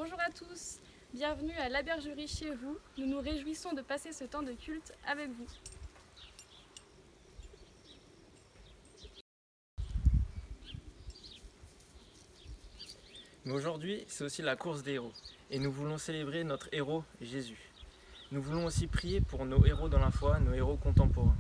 Bonjour à tous, bienvenue à la Bergerie chez vous. Nous nous réjouissons de passer ce temps de culte avec vous. Mais aujourd'hui, c'est aussi la course des héros, et nous voulons célébrer notre héros, Jésus. Nous voulons aussi prier pour nos héros dans la foi, nos héros contemporains.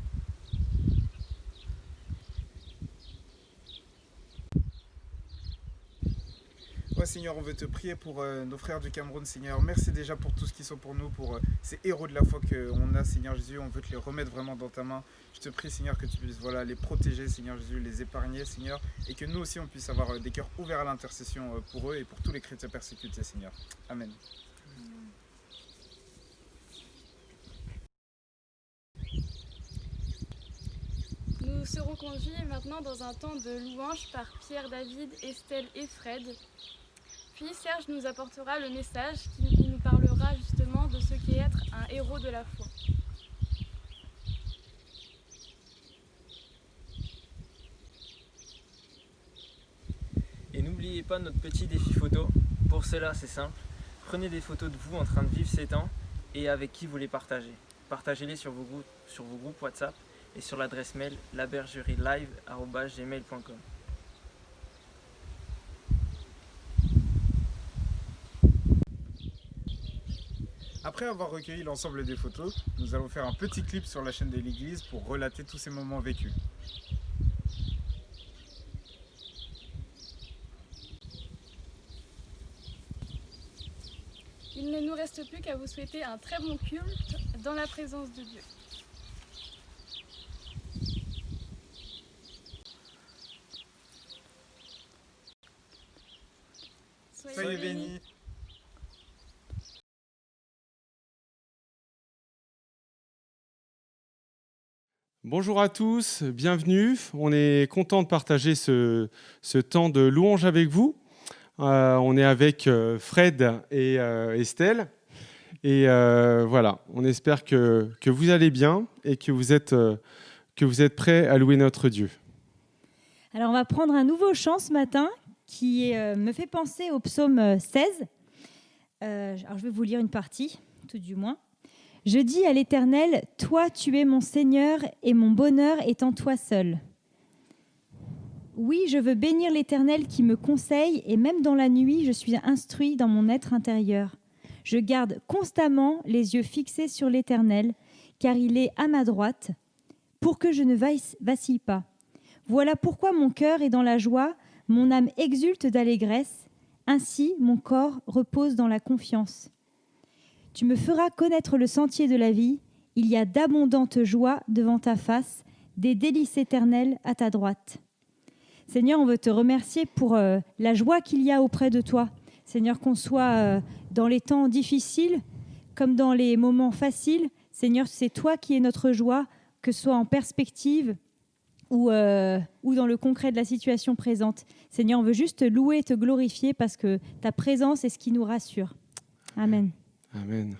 Ouais, Seigneur, on veut te prier pour nos frères du Cameroun, Seigneur. Merci déjà pour tout ce qu'ils sont pour nous, pour ces héros de la foi qu'on a, Seigneur Jésus. On veut te les remettre vraiment dans ta main. Je te prie, Seigneur, que tu puisses les protéger, Seigneur Jésus, les épargner, Seigneur. Et que nous aussi, on puisse avoir des cœurs ouverts à l'intercession pour eux et pour tous les chrétiens persécutés, Seigneur. Amen. Nous serons conduits maintenant dans un temps de louange par Pierre, David, Estelle et Fred. Puis Serge nous apportera le message qui nous parlera justement de ce qu'est être un héros de la foi. Et n'oubliez pas notre petit défi photo. Pour cela, c'est simple. Prenez des photos de vous en train de vivre ces temps et avec qui vous les partagez. Partagez-les sur vos groupes WhatsApp et sur l'adresse mail labergerielive@gmail.com. Après avoir recueilli l'ensemble des photos, nous allons faire un petit clip sur la chaîne de l'église pour relater tous ces moments vécus. Il ne nous reste plus qu'à vous souhaiter un très bon culte dans la présence de Dieu. Soyez bénis. Bonjour à tous, bienvenue. On est content de partager ce temps de louange avec vous. On est avec Fred et Estelle. Et voilà, on espère que vous allez bien et que vous êtes prêts à louer notre Dieu. Alors, on va prendre un nouveau chant ce matin qui me fait penser au psaume 16. Alors, je vais vous lire une partie, tout du moins. Je dis à l'Éternel, toi, tu es mon Seigneur et mon bonheur est en toi seul. Oui, je veux bénir l'Éternel qui me conseille et même dans la nuit, je suis instruit dans mon être intérieur. Je garde constamment les yeux fixés sur l'Éternel, car il est à ma droite, pour que je ne vacille pas. Voilà pourquoi mon cœur est dans la joie, mon âme exulte d'allégresse, ainsi mon corps repose dans la confiance. Tu me feras connaître le sentier de la vie, il y a d'abondantes joies devant ta face, des délices éternelles à ta droite. Seigneur, on veut te remercier pour la joie qu'il y a auprès de toi. Seigneur, qu'on soit dans les temps difficiles comme dans les moments faciles. Seigneur, c'est toi qui es notre joie, que ce soit en perspective ou dans le concret de la situation présente. Seigneur, on veut juste te louer et te glorifier parce que ta présence est ce qui nous rassure. Amen. Amen.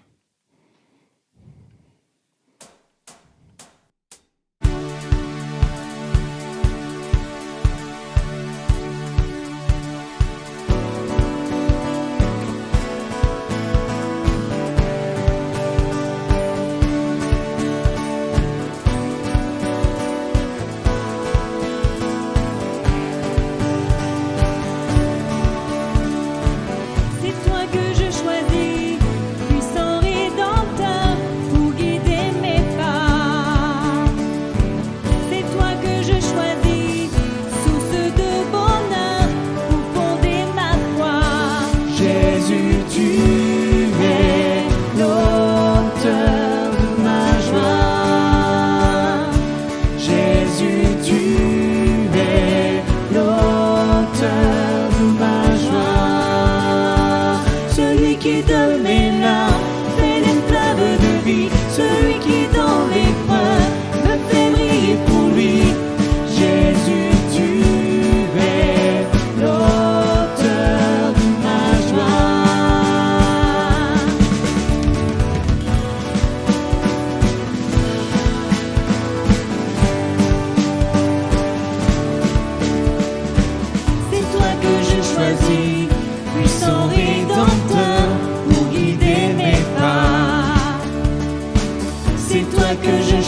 C'est toi que je choisis, puissant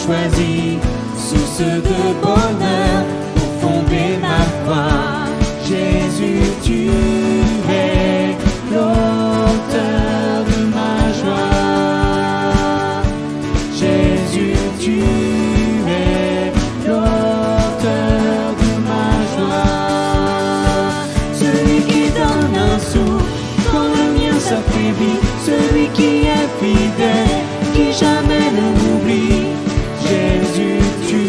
choisi, source de bonheur pour fonder ma foi. Jésus, tu es l'auteur de ma joie. Jésus, tu es l'auteur de ma joie. Celui qui donne un souffle quand le mien s'affaiblit, celui qui est fidèle, qui jamais ne m'oublie. Jésus, tu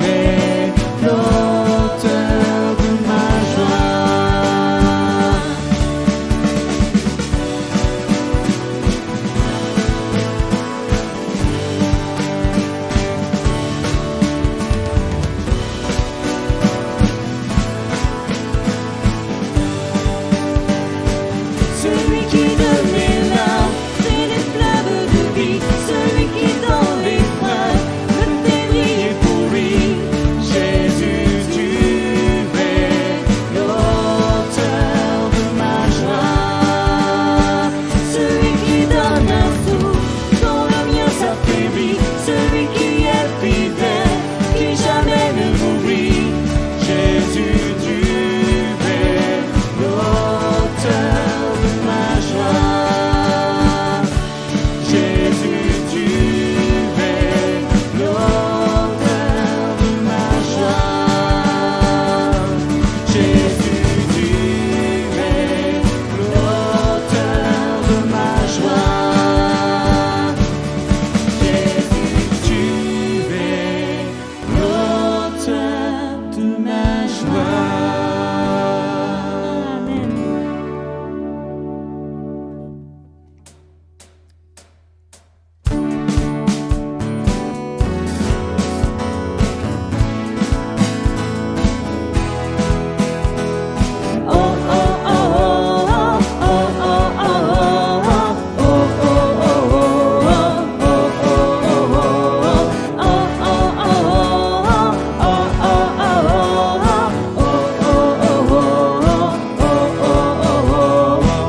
es l'auteur de ma joie. Celui qui donne les larmes et les fleuves de vie, celui qui dans l'épreuve me fait briller pour lui. Jésus, tu es l'auteur de ma joie. Celui qui donne un souffle quand le mien s'affaiblit, celui qui est fidèle, qui jamais ne m'oublie. Jésus, tu es l'auteur de ma joie. Jésus, tu es l'auteur de ma joie. Jésus, tu es l'auteur de ma joie. Jésus, tu es l'auteur de ma joie. Amen.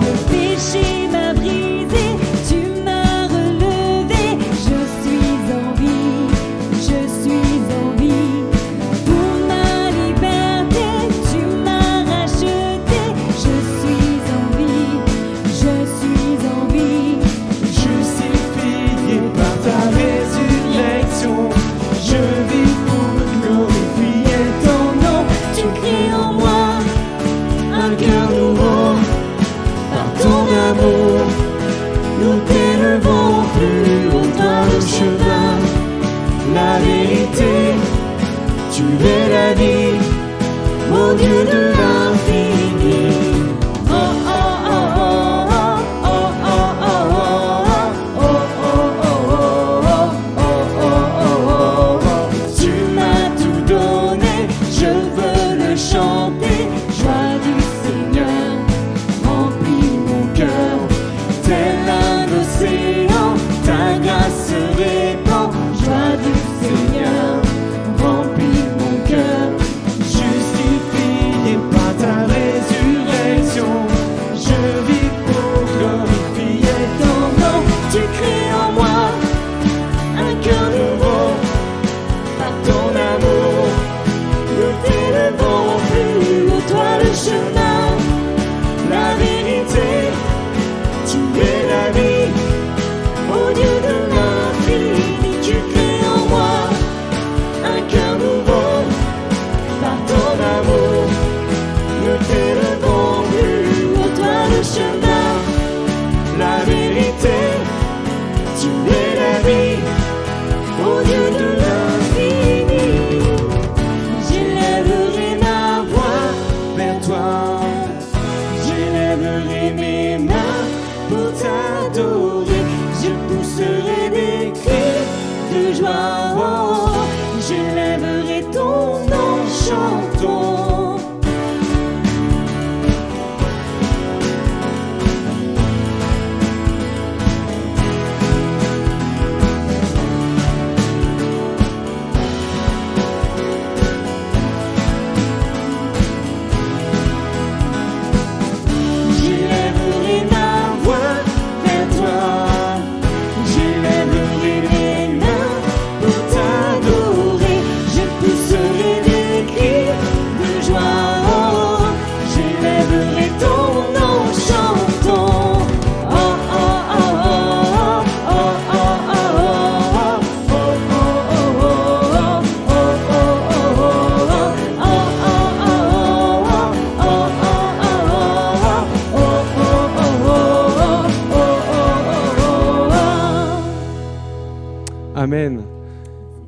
Le péché m'a brisé, tu m'as relevé. Je suis en vie, je suis en vie. Pour ma liberté, tu m'as racheté. Je suis en vie, je suis en vie. Justifié par ta résurrection, je vis pour glorifier ton nom. Tu crées en moi un cœur nouveau. Par ton amour, nous t'élevons plus haut dans le chemin. La vérité, tu es la vie, ô Dieu de l'infini. Oh, oh, oh, oh, oh, oh, oh, oh, oh, oh, oh, oh. Tu m'as tout donné, je veux le chanter. Joie du Seigneur remplit mon cœur, tel un océan, ta grâce se répand. Joie du Seigneur remplit mon cœur, justifié par ta résurrection. Je vis pour glorifier ton nom. Tu crées en moi un cœur nouveau. Par ton amour, nous t'élevons plus haut. Amen.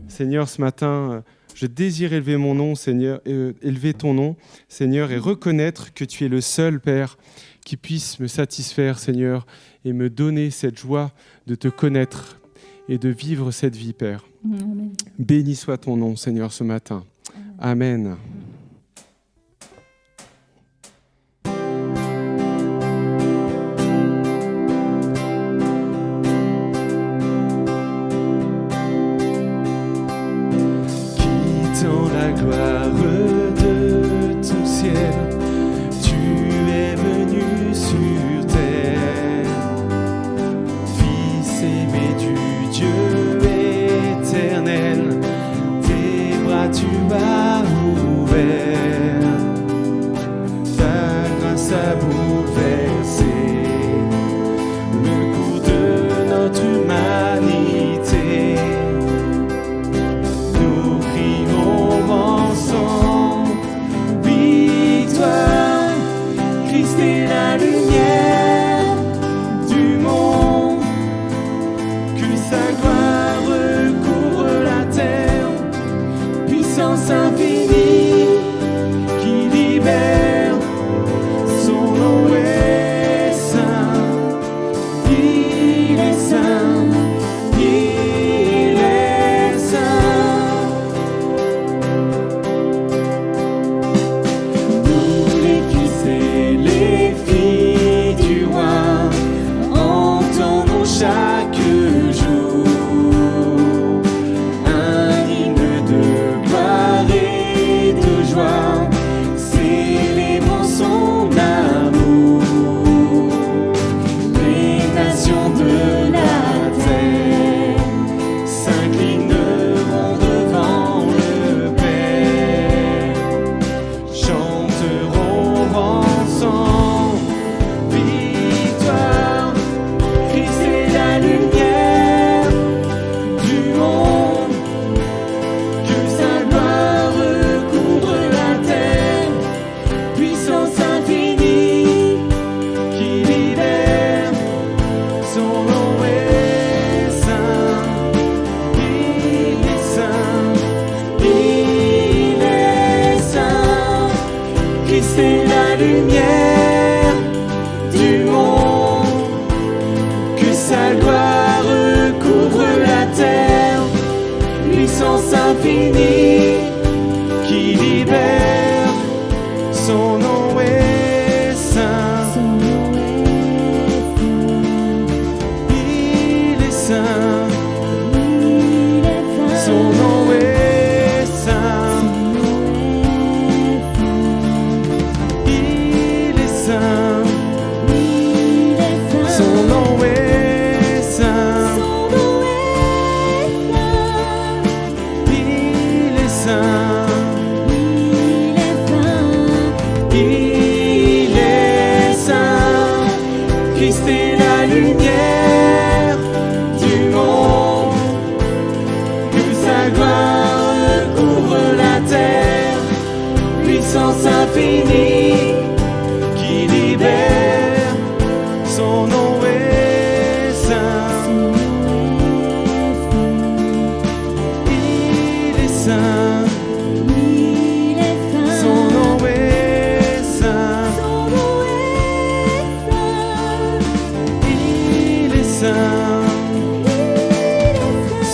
Seigneur, ce matin, je désire élever mon nom, Seigneur, élever ton nom, Seigneur, et reconnaître que tu es le seul, Père, qui puisse me satisfaire, Seigneur, et me donner cette joie de te connaître et de vivre cette vie, Père. Amen. Béni soit ton nom, Seigneur, ce matin. Amen. Quittant la gloire de ton ciel, tu es venu sur terre. Fils aimé du Dieu éternel, tes bras tu as ouverts. Ta grâce a bouleversé le cours de notre humanité. Nous crions ensemble victoire. Christ est la lumière du monde. Que sa gloire recouvre la terre. Puissance infinie qui libère. Son nom est saint. Il est saint. Il est saint. Nous les fils et les filles du roi entendons chaque jour un hymne de gloire et de joie, célébrant son amour. Les nations de la terre s'inclineront devant le Père, chanteront ensemble victoire. Christ est la lumière du monde. Que sa gloire recouvre la terre. Puissance infinie qui libère. Son nom est saint. Il est saint. Il est saint. Christ est la lumière du monde. Que sa gloire recouvre la terre. Puissance infinie qui libère. Son nom est saint. Son nom Il est saint. il est saint. Son nom est saint. Il est saint. Il est saint. Son nom est saint. Son nom est saint. Il est saint. Il est saint. Il est saint. Christ est la lumière du monde. Que sa gloire couvre la terre. Puissance infinie qui libère. Son nom est saint. Il est saint. Il est saint. Son nom est saint. Son nom est saint. Il est saint.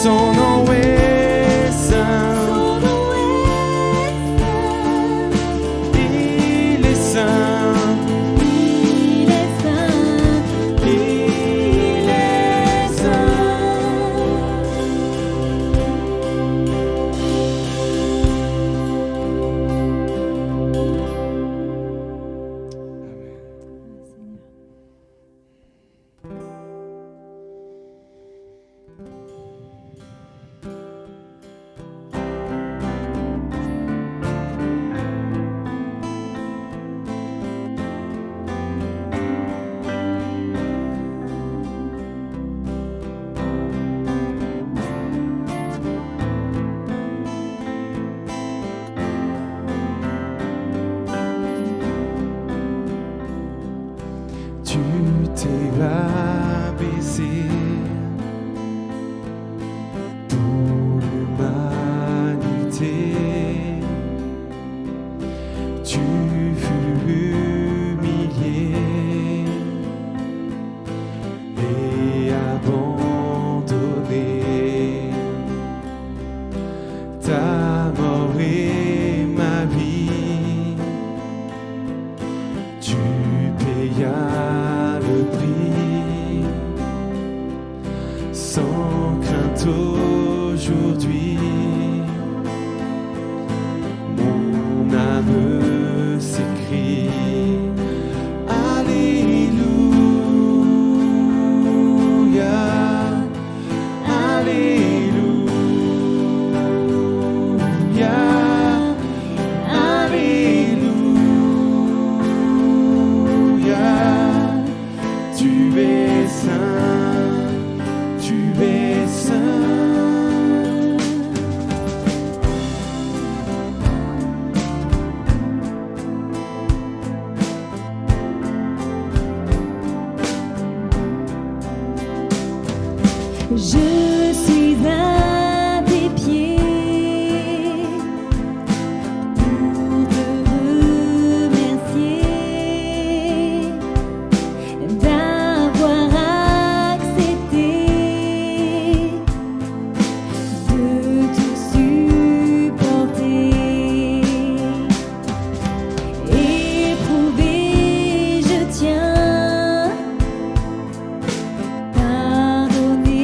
Son nom est saint. Son nom est saint. Il est saint. aujourd'hui. Mon âme s'écrie Alléluia, Alléluia, Alléluia. Tu es saint, tu es saint. Je suis à tes pieds pour te remercier d'avoir accepté de tout supporter. Éprouvé, je tiens. Pardonné,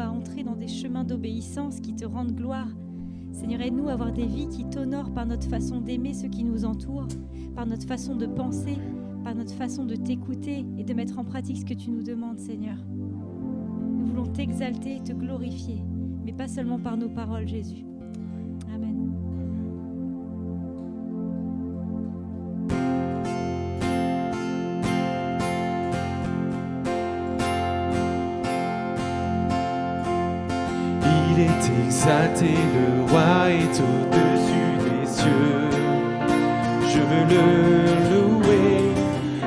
à entrer dans des chemins d'obéissance qui te rendent gloire. Seigneur, aide-nous à avoir des vies qui t'honorent par notre façon d'aimer ceux qui nous entourent, par notre façon de penser, par notre façon de t'écouter et de mettre en pratique ce que tu nous demandes, Seigneur. Nous voulons t'exalter et te glorifier, mais pas seulement par nos paroles, Jésus. Amen. Il est exalté, le roi est au-dessus des cieux. Je veux le louer,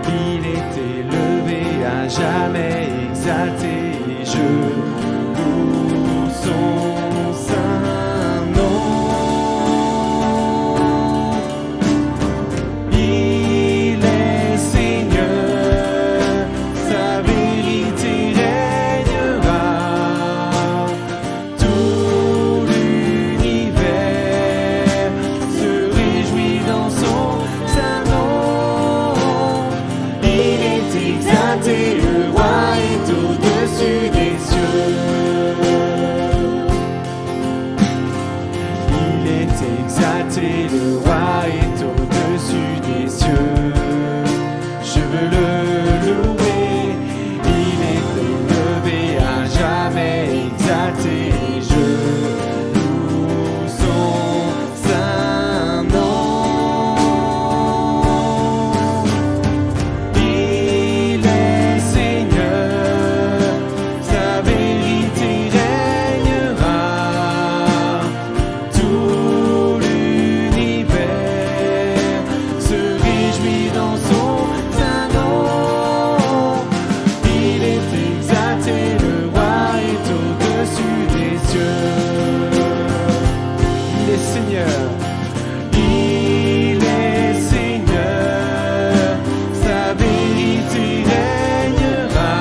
il est élevé à jamais exalté. Et je loue son saint nom. Il est Seigneur, sa vérité régnera. Tout l'univers se réjouit dans son saint nom. Il est exalté, le roi est au-dessus des cieux. Il est exalté, le roi est au-dessus des cieux. Je veux le louer, il est élevé à jamais exalté. Je loue son saint nom. Il est Seigneur, sa vérité régnera. Tout l'univers se réjouit dans son saint nom. Il est exalté, le roi est au-dessus des cieux. Il est Seigneur, il est Seigneur, sa vérité régnera.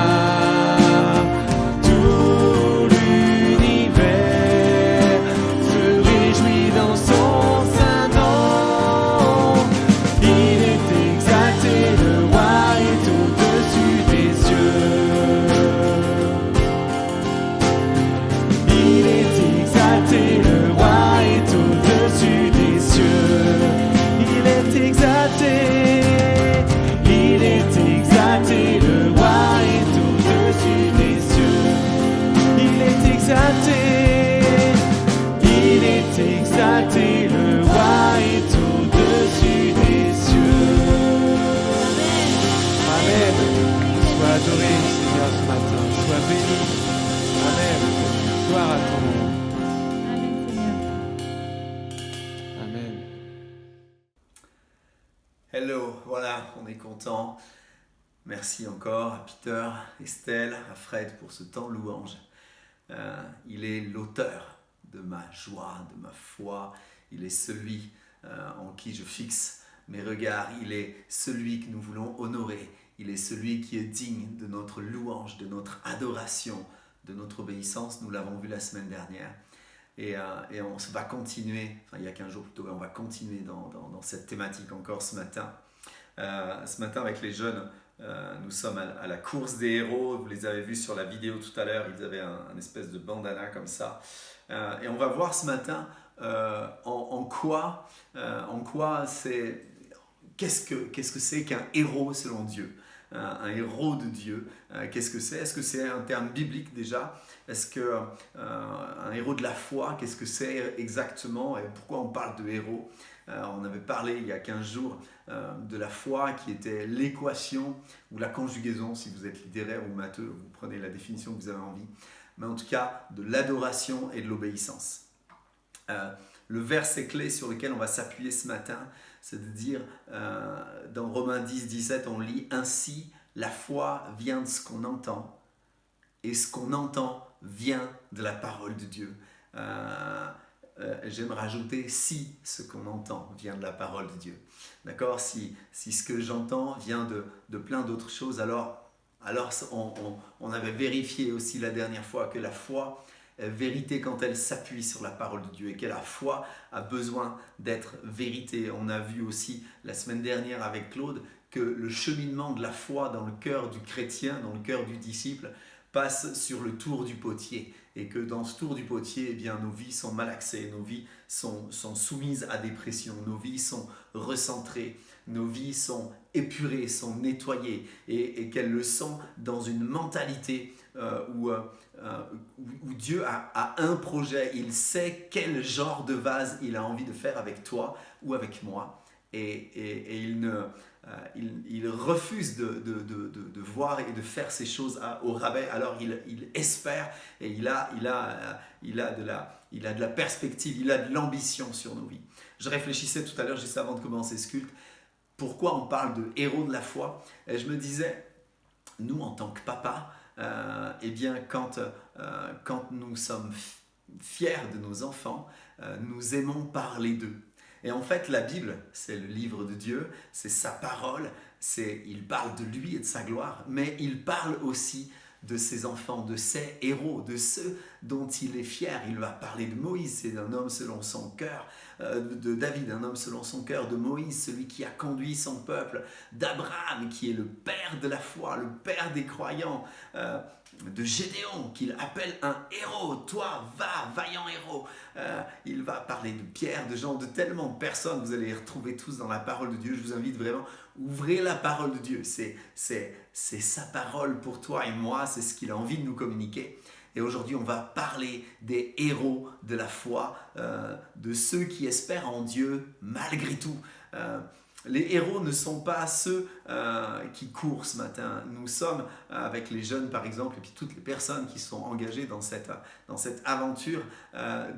Tout l'univers se réjouit dans son saint nom. Il est exalté, le roi est au-dessus des cieux. Il est exalté, le roi est au-dessus des cieux. Il est exalté, il est exalté, le roi est au-dessus des cieux. Il est exalté, il est exalté, le roi est au-dessus des cieux. Amen. Sois adoré, Seigneur, ce matin. Sois béni. Amen. Gloire à ton nom. Amen, Seigneur. Amen. Hello, voilà, on est content. Merci encore à Peter, Estelle, à Fred pour ce temps louange. Il est l'auteur de ma joie, de ma foi. Il est celui en qui je fixe mes regards. Il est celui que nous voulons honorer. Il est celui qui est digne de notre louange, de notre adoration, de notre obéissance. Nous l'avons vu la semaine dernière. Et on va continuer, enfin il y a 15 jours plutôt, on va continuer dans cette thématique encore ce matin. Ce matin avec les jeunes, nous sommes à la course des héros. Vous les avez vus sur la vidéo tout à l'heure, ils avaient un espèce de bandana comme ça. Et on va voir ce matin en quoi c'est... Qu'est-ce que c'est qu'un héros selon Dieu ? Un héros de Dieu, qu'est-ce que c'est ? Est-ce que c'est un terme biblique déjà ? Est-ce qu'un héros de la foi, qu'est-ce que c'est exactement ? Et pourquoi on parle de héros ? On avait parlé il y a 15 jours de la foi qui était l'équation ou la conjugaison, si vous êtes littéraire ou matheux, vous prenez la définition que vous avez envie, mais en tout cas de l'adoration et de l'obéissance. Le verset clé sur lequel on va s'appuyer ce matin, c'est de dire, dans Romains 10, 17, on lit « Ainsi, la foi vient de ce qu'on entend, et ce qu'on entend vient de la parole de Dieu. » J'aime rajouter « si ce qu'on entend vient de la parole de Dieu ». D'accord ? Si ce que j'entends vient de plein d'autres choses, alors on avait vérifié aussi la dernière fois que la foi est vérité quand elle s'appuie sur la parole de Dieu et que la foi a besoin d'être vérité. On a vu aussi la semaine dernière avec Claude que le cheminement de la foi dans le cœur du chrétien, dans le cœur du disciple, passe sur le tour du potier et que dans ce tour du potier, eh bien, nos vies sont malaxées, nos vies sont soumises à des pressions, nos vies sont recentrées, nos vies sont épurées, sont nettoyées et qu'elles le sont dans une mentalité où Dieu a un projet, il sait quel genre de vase il a envie de faire avec toi ou avec moi et il refuse de voir et de faire ces choses au rabais, alors il espère et il a de la perspective, il a de l'ambition sur nos vies. Je réfléchissais tout à l'heure, juste avant de commencer ce culte, pourquoi on parle de héros de la foi, et je me disais, nous en tant que papa, eh bien quand nous sommes fiers de nos enfants, nous aimons parler d'eux. Et en fait, la Bible, c'est le livre de Dieu, c'est sa parole, il parle de lui et de sa gloire, mais il parle aussi de ses enfants, de ses héros, de ceux dont il est fier. Il va parler de Moïse, c'est un homme selon son cœur, de David, un homme selon son cœur, de Moïse, celui qui a conduit son peuple, d'Abraham, qui est le père de la foi, le père des croyants, de Gédéon, qu'il appelle un héros. Toi, va, vaillant héros. Il va parler de Pierre, de Jean, de tellement de personnes. Vous allez les retrouver tous dans la parole de Dieu. Je vous invite vraiment, ouvrez la parole de Dieu. C'est sa parole pour toi et moi. C'est ce qu'il a envie de nous communiquer. Et aujourd'hui, on va parler des héros de la foi, de ceux qui espèrent en Dieu malgré tout. Les héros ne sont pas ceux qui courent ce matin. Nous sommes, avec les jeunes par exemple, et puis toutes les personnes qui sont engagées dans cette aventure,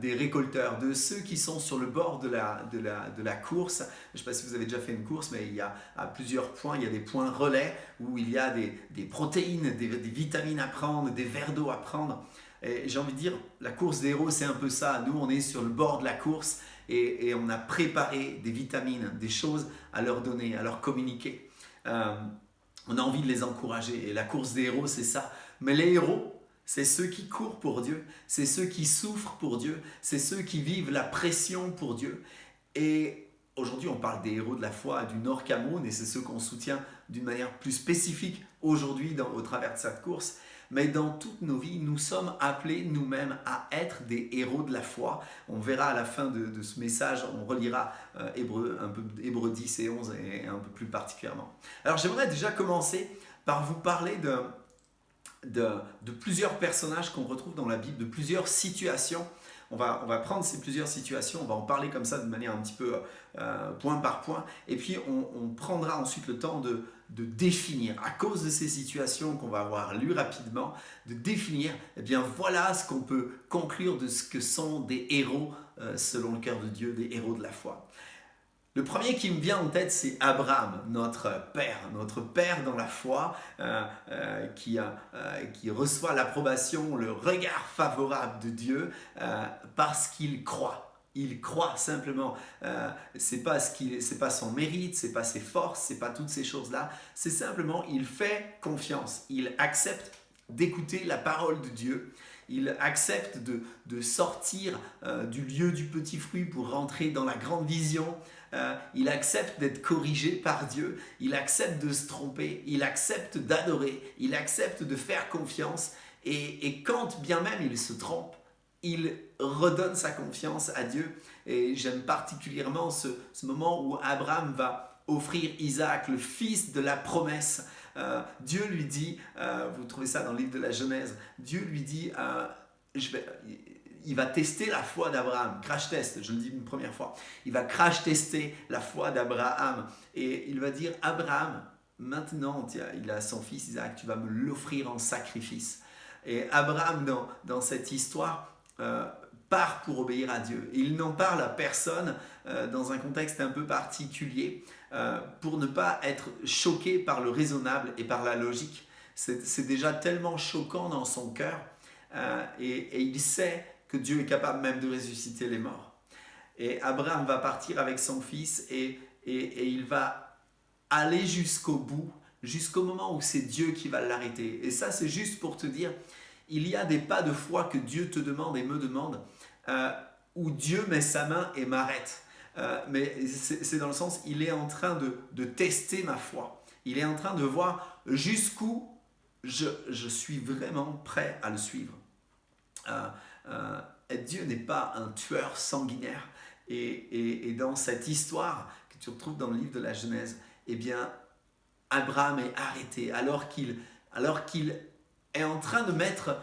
des récolteurs, de ceux qui sont sur le bord de la course. Je ne sais pas si vous avez déjà fait une course, mais il y a à plusieurs points, il y a des points relais où il y a des protéines, des vitamines à prendre, des verres d'eau à prendre. Et j'ai envie de dire, la course des héros, c'est un peu ça. Nous, on est sur le bord de la course et on a préparé des vitamines, des choses à leur donner, à leur communiquer. On a envie de les encourager. Et la course des héros, c'est ça. Mais les héros, c'est ceux qui courent pour Dieu, c'est ceux qui souffrent pour Dieu, c'est ceux qui vivent la pression pour Dieu. Et aujourd'hui, on parle des héros de la foi du Nord Cameroun et c'est ceux qu'on soutient d'une manière plus spécifique aujourd'hui au travers de cette course. Mais dans toutes nos vies, nous sommes appelés nous-mêmes à être des héros de la foi. On verra à la fin de ce message, on relira Hébreux 10 et 11 et un peu plus particulièrement. Alors j'aimerais déjà commencer par vous parler de plusieurs personnages qu'on retrouve dans la Bible, de plusieurs situations. On va prendre ces plusieurs situations, on va en parler comme ça de manière un petit peu point par point, et puis on prendra ensuite le temps de définir, à cause de ces situations qu'on va avoir lues rapidement, de définir, eh bien voilà ce qu'on peut conclure de ce que sont des héros selon le cœur de Dieu, des héros de la foi. Le premier qui me vient en tête, c'est Abraham, notre père dans la foi, qui reçoit l'approbation, le regard favorable de Dieu parce qu'il croit. Il croit simplement. C'est pas son mérite, c'est pas ses forces, c'est pas toutes ces choses-là. C'est simplement, il fait confiance. Il accepte d'écouter la parole de Dieu. Il accepte de sortir du lieu du petit fruit pour rentrer dans la grande vision. Il accepte d'être corrigé par Dieu. Il accepte de se tromper. Il accepte d'adorer. Il accepte de faire confiance. Et quand bien même il se trompe, il redonne sa confiance à Dieu. Et j'aime particulièrement ce moment où Abraham va offrir Isaac, le fils de la promesse. Dieu lui dit, vous trouvez ça dans le livre de la Genèse, Dieu lui dit, il va tester la foi d'Abraham, crash test, je le dis une première fois, il va crash tester la foi d'Abraham et il va dire, Abraham, maintenant il a son fils Isaac, tu vas me l'offrir en sacrifice. Et Abraham dans cette histoire part pour obéir à Dieu. Il n'en parle à personne dans un contexte un peu particulier pour ne pas être choqué par le raisonnable et par la logique. C'est déjà tellement choquant dans son cœur et il sait que Dieu est capable même de ressusciter les morts. Et Abraham va partir avec son fils et il va aller jusqu'au bout, jusqu'au moment où c'est Dieu qui va l'arrêter. Et ça, c'est juste pour te dire, il y a des pas de foi que Dieu te demande et me demande, où Dieu met sa main et m'arrête. Mais c'est dans le sens, il est en train de tester ma foi. Il est en train de voir jusqu'où je suis vraiment prêt à le suivre. Dieu n'est pas un tueur sanguinaire. Et dans cette histoire que tu retrouves dans le livre de la Genèse, eh bien, Abraham est arrêté alors qu'il est en train de mettre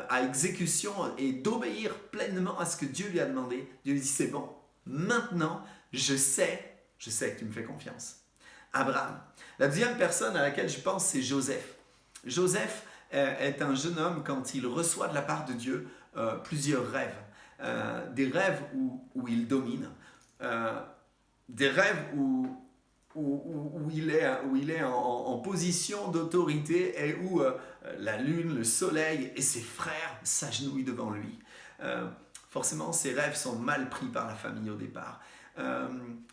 à exécution et d'obéir pleinement à ce que Dieu lui a demandé. Dieu lui dit, c'est bon, maintenant, je sais que tu me fais confiance. Abraham. La deuxième personne à laquelle je pense, c'est Joseph. Joseph est un jeune homme quand il reçoit de la part de Dieu plusieurs rêves. Des rêves où il domine, des rêves où il est en position d'autorité et où la lune, le soleil et ses frères s'agenouillent devant lui. Forcément, ces rêves sont mal pris par la famille au départ.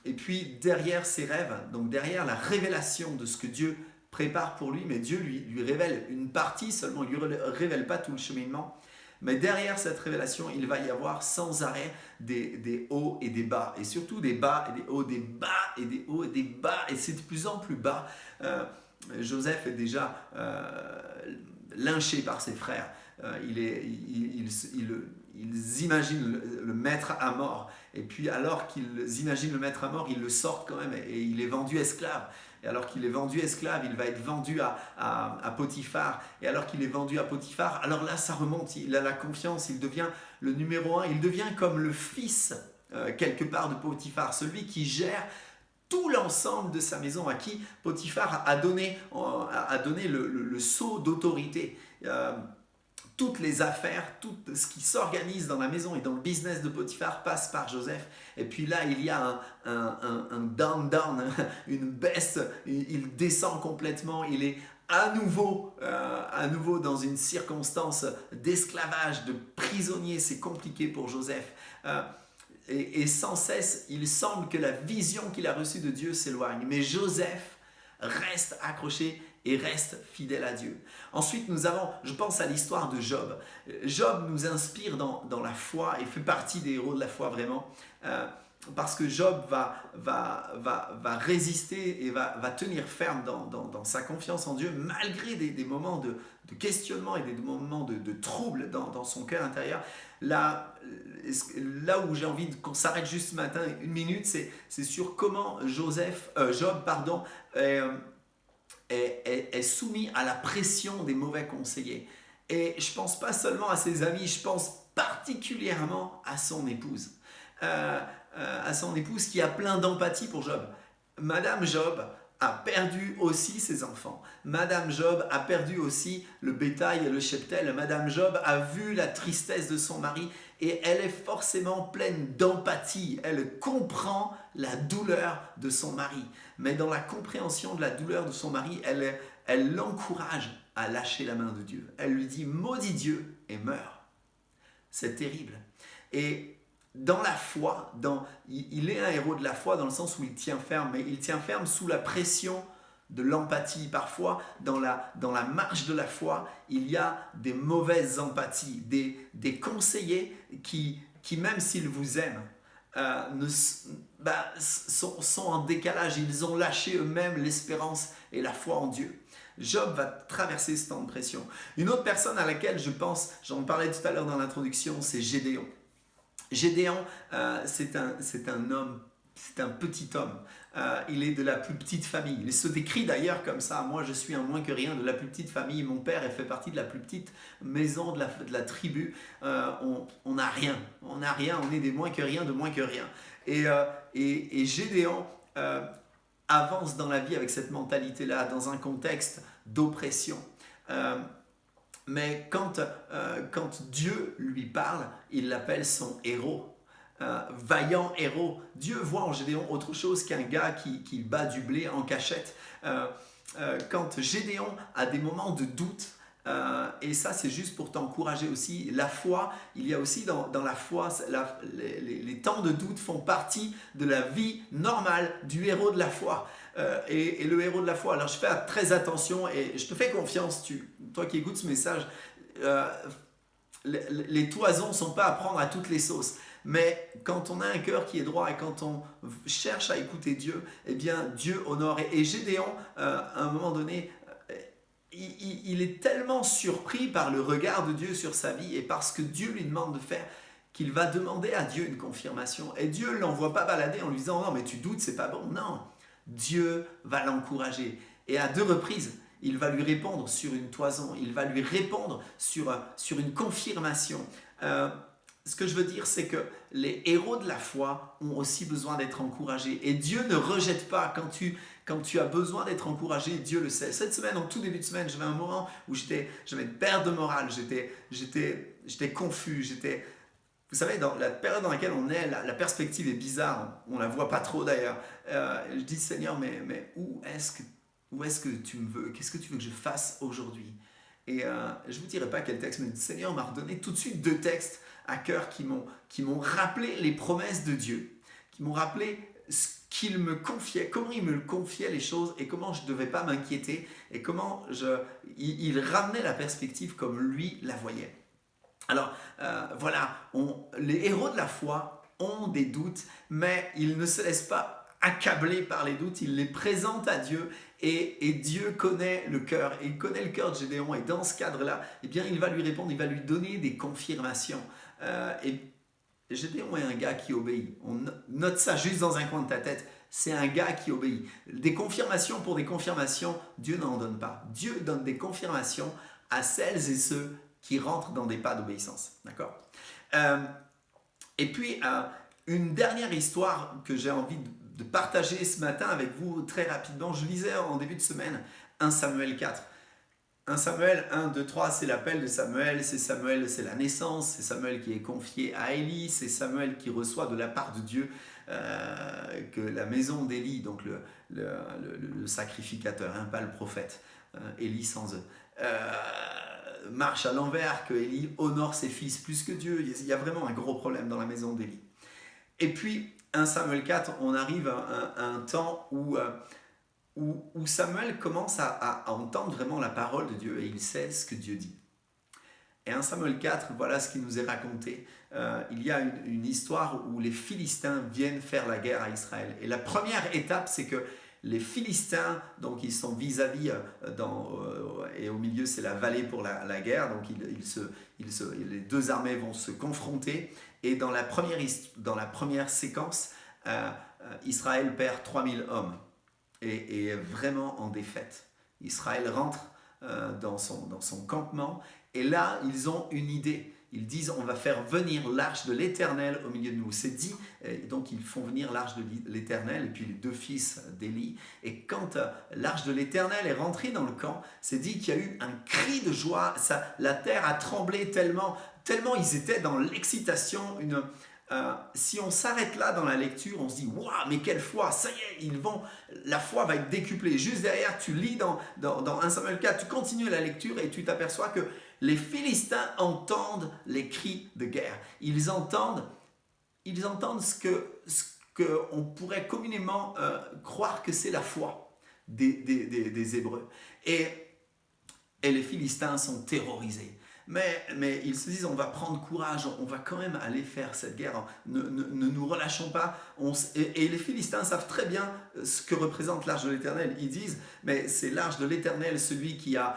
Et puis derrière ces rêves, donc derrière la révélation de ce que Dieu prépare pour lui, mais Dieu lui révèle une partie seulement, il ne lui révèle pas tout le cheminement. Mais derrière cette révélation, il va y avoir sans arrêt des hauts et des bas. Et surtout des bas et des hauts, des bas et des hauts et des bas. Et c'est de plus en plus bas. Joseph est déjà lynché par ses frères. Ils imaginent le mettre à mort. Et puis alors qu'ils imaginent le mettre à mort, ils le sortent quand même. Et il est vendu esclave. Et alors qu'il est vendu esclave, il va être vendu à Potiphar. Et alors qu'il est vendu à Potiphar, alors là, ça remonte. Il a la confiance, il devient le numéro 1. Il devient comme le fils, quelque part, de Potiphar. Celui qui gère tout l'ensemble de sa maison, à qui Potiphar a donné le sceau d'autorité. Toutes les affaires, tout ce qui s'organise dans la maison et dans le business de Potiphar passe par Joseph. Et puis là, il y a un down, une baisse. Il descend complètement. Il est à nouveau dans une circonstance d'esclavage, de prisonnier. C'est compliqué pour Joseph. Et sans cesse, il semble que la vision qu'il a reçue de Dieu s'éloigne. Mais Joseph reste accroché et reste fidèle à Dieu. Ensuite, nous avons, je pense à l'histoire de Job. Job nous inspire dans la foi et fait partie des héros de la foi vraiment, parce que Job va résister et va tenir ferme dans sa confiance en Dieu, malgré des moments de questionnement et des moments de trouble dans son cœur intérieur. Là où j'ai envie qu'on s'arrête juste ce matin, une minute, c'est sur comment Job est soumis à la pression des mauvais conseillers. Et je ne pense pas seulement à ses amis, je pense particulièrement à son épouse. À son épouse qui a plein d'empathie pour Job. Madame Job a perdu aussi ses enfants. Madame Job a perdu aussi le bétail et le cheptel. Madame Job a vu la tristesse de son mari et elle est forcément pleine d'empathie. Elle comprend la douleur de son mari. Mais dans la compréhension de la douleur de son mari, elle l'encourage à lâcher la main de Dieu. Elle lui dit « Maudis Dieu et meurs ». C'est terrible. Et dans la foi, il est un héros de la foi dans le sens où il tient ferme, mais il tient ferme sous la pression de l'empathie. Parfois, dans la marche de la foi, il y a des mauvaises empathies, des conseillers qui même s'ils vous aiment, sont en décalage. Ils ont lâché eux-mêmes l'espérance et la foi en Dieu. Job va traverser ce temps de pression. Une autre personne à laquelle je pense, j'en parlais tout à l'heure dans l'introduction, c'est Gédéon. Gédéon, c'est un homme, c'est un petit homme. Il est de la plus petite famille. Il se décrit d'ailleurs comme ça. Moi, je suis un moins que rien de la plus petite famille. Mon père fait partie de la plus petite maison de la tribu. On n'a rien. On est des moins que rien, de moins que rien. Et Gédéon avance dans la vie avec cette mentalité-là, dans un contexte d'oppression. Mais quand Dieu lui parle, il l'appelle son héros. Vaillant héros. Dieu voit en Gédéon autre chose qu'un gars qui bat du blé en cachette. Quand Gédéon a des moments de doute, et ça c'est juste pour t'encourager aussi, la foi, il y a aussi dans la foi, les temps de doute font partie de la vie normale du héros de la foi. Et le héros de la foi, alors je fais très attention et je te fais confiance, toi qui écoutes ce message, les toisons ne sont pas à prendre à toutes les sauces. Mais quand on a un cœur qui est droit et quand on cherche à écouter Dieu, eh bien Dieu honore. Et Gédéon, à un moment donné, il est tellement surpris par le regard de Dieu sur sa vie et par ce que Dieu lui demande de faire qu'il va demander à Dieu une confirmation. Et Dieu ne l'envoie pas balader en lui disant « Non, mais tu doutes, c'est pas bon. » Non, Dieu va l'encourager. Et à 2 reprises, il va lui répondre sur une toison, il va lui répondre sur une confirmation. Ce que je veux dire, c'est que les héros de la foi ont aussi besoin d'être encouragés. Et Dieu ne rejette pas quand tu as besoin d'être encouragé, Dieu le sait. Cette semaine, en tout début de semaine, j'avais un moment où j'avais une perte de morale, j'étais confus, vous savez, dans la période dans laquelle on est, la perspective est bizarre, on ne la voit pas trop d'ailleurs. Je dis, Seigneur, mais où est-ce que tu me veux? Qu'est-ce que tu veux que je fasse aujourd'hui? Et je ne vous dirai pas quel texte, mais le Seigneur m'a redonné tout de suite 2 textes à cœur qui m'ont rappelé les promesses de Dieu, qui m'ont rappelé ce qu'il me confiait, comment il me confiait les choses et comment je ne devais pas m'inquiéter et comment il ramenait la perspective comme lui la voyait. Alors voilà, les héros de la foi ont des doutes, mais ils ne se laissent pas accabler par les doutes, ils les présentent à Dieu et Dieu connaît le cœur, et il connaît le cœur de Gédéon, et dans ce cadre-là, eh bien, il va lui répondre, il va lui donner des confirmations. Et Gédéon est un gars qui obéit. On note ça juste dans un coin de ta tête. C'est un gars qui obéit. Des confirmations pour des confirmations, Dieu n'en donne pas. Dieu donne des confirmations à celles et ceux qui rentrent dans des pas d'obéissance. D'accord ? Et puis, une dernière histoire que j'ai envie de partager ce matin avec vous très rapidement. Je lisais en début de semaine 1 Samuel 4. 1 Samuel 1, 2, 3, c'est l'appel de Samuel, c'est la naissance, c'est Samuel qui est confié à Élie, c'est Samuel qui reçoit de la part de Dieu que la maison d'Élie, donc le sacrificateur, pas le prophète, Élie sans eux, marche à l'envers, que Élie honore ses fils plus que Dieu. Il y a vraiment un gros problème dans la maison d'Élie. Et puis, 1 Samuel 4, on arrive à un temps où Samuel commence à entendre vraiment la parole de Dieu et il sait ce que Dieu dit. Et 1 Samuel 4, voilà ce qui nous est raconté. Il y a une histoire où les Philistins viennent faire la guerre à Israël. Et la première étape, c'est que les Philistins, donc ils sont vis-à-vis, et au milieu c'est la vallée pour la guerre, donc les 2 armées vont se confronter. Et dans la première séquence, Israël perd 3000 hommes. Et est vraiment en défaite. Israël rentre dans son campement et là, ils ont une idée. Ils disent, on va faire venir l'arche de l'Éternel au milieu de nous. C'est dit, et donc ils font venir l'arche de l'Éternel et puis les 2 fils d'Élie. Et quand l'arche de l'Éternel est rentrée dans le camp, c'est dit qu'il y a eu un cri de joie. La terre a tremblé tellement ils étaient dans l'excitation, si on s'arrête là dans la lecture, on se dit « Waouh, mais quelle foi! Ça y est, la foi va être décuplée. » Juste derrière, tu lis dans 1 Samuel 4, tu continues la lecture et tu t'aperçois que les Philistins entendent les cris de guerre. Ils entendent ce qu'on pourrait communément croire que c'est la foi des Hébreux. Et les Philistins sont terrorisés. Mais ils se disent, on va prendre courage, on va quand même aller faire cette guerre, ne nous relâchons pas. Et les Philistins savent très bien ce que représente l'arche de l'Éternel. Ils disent, mais c'est l'arche de l'Éternel, celui qui a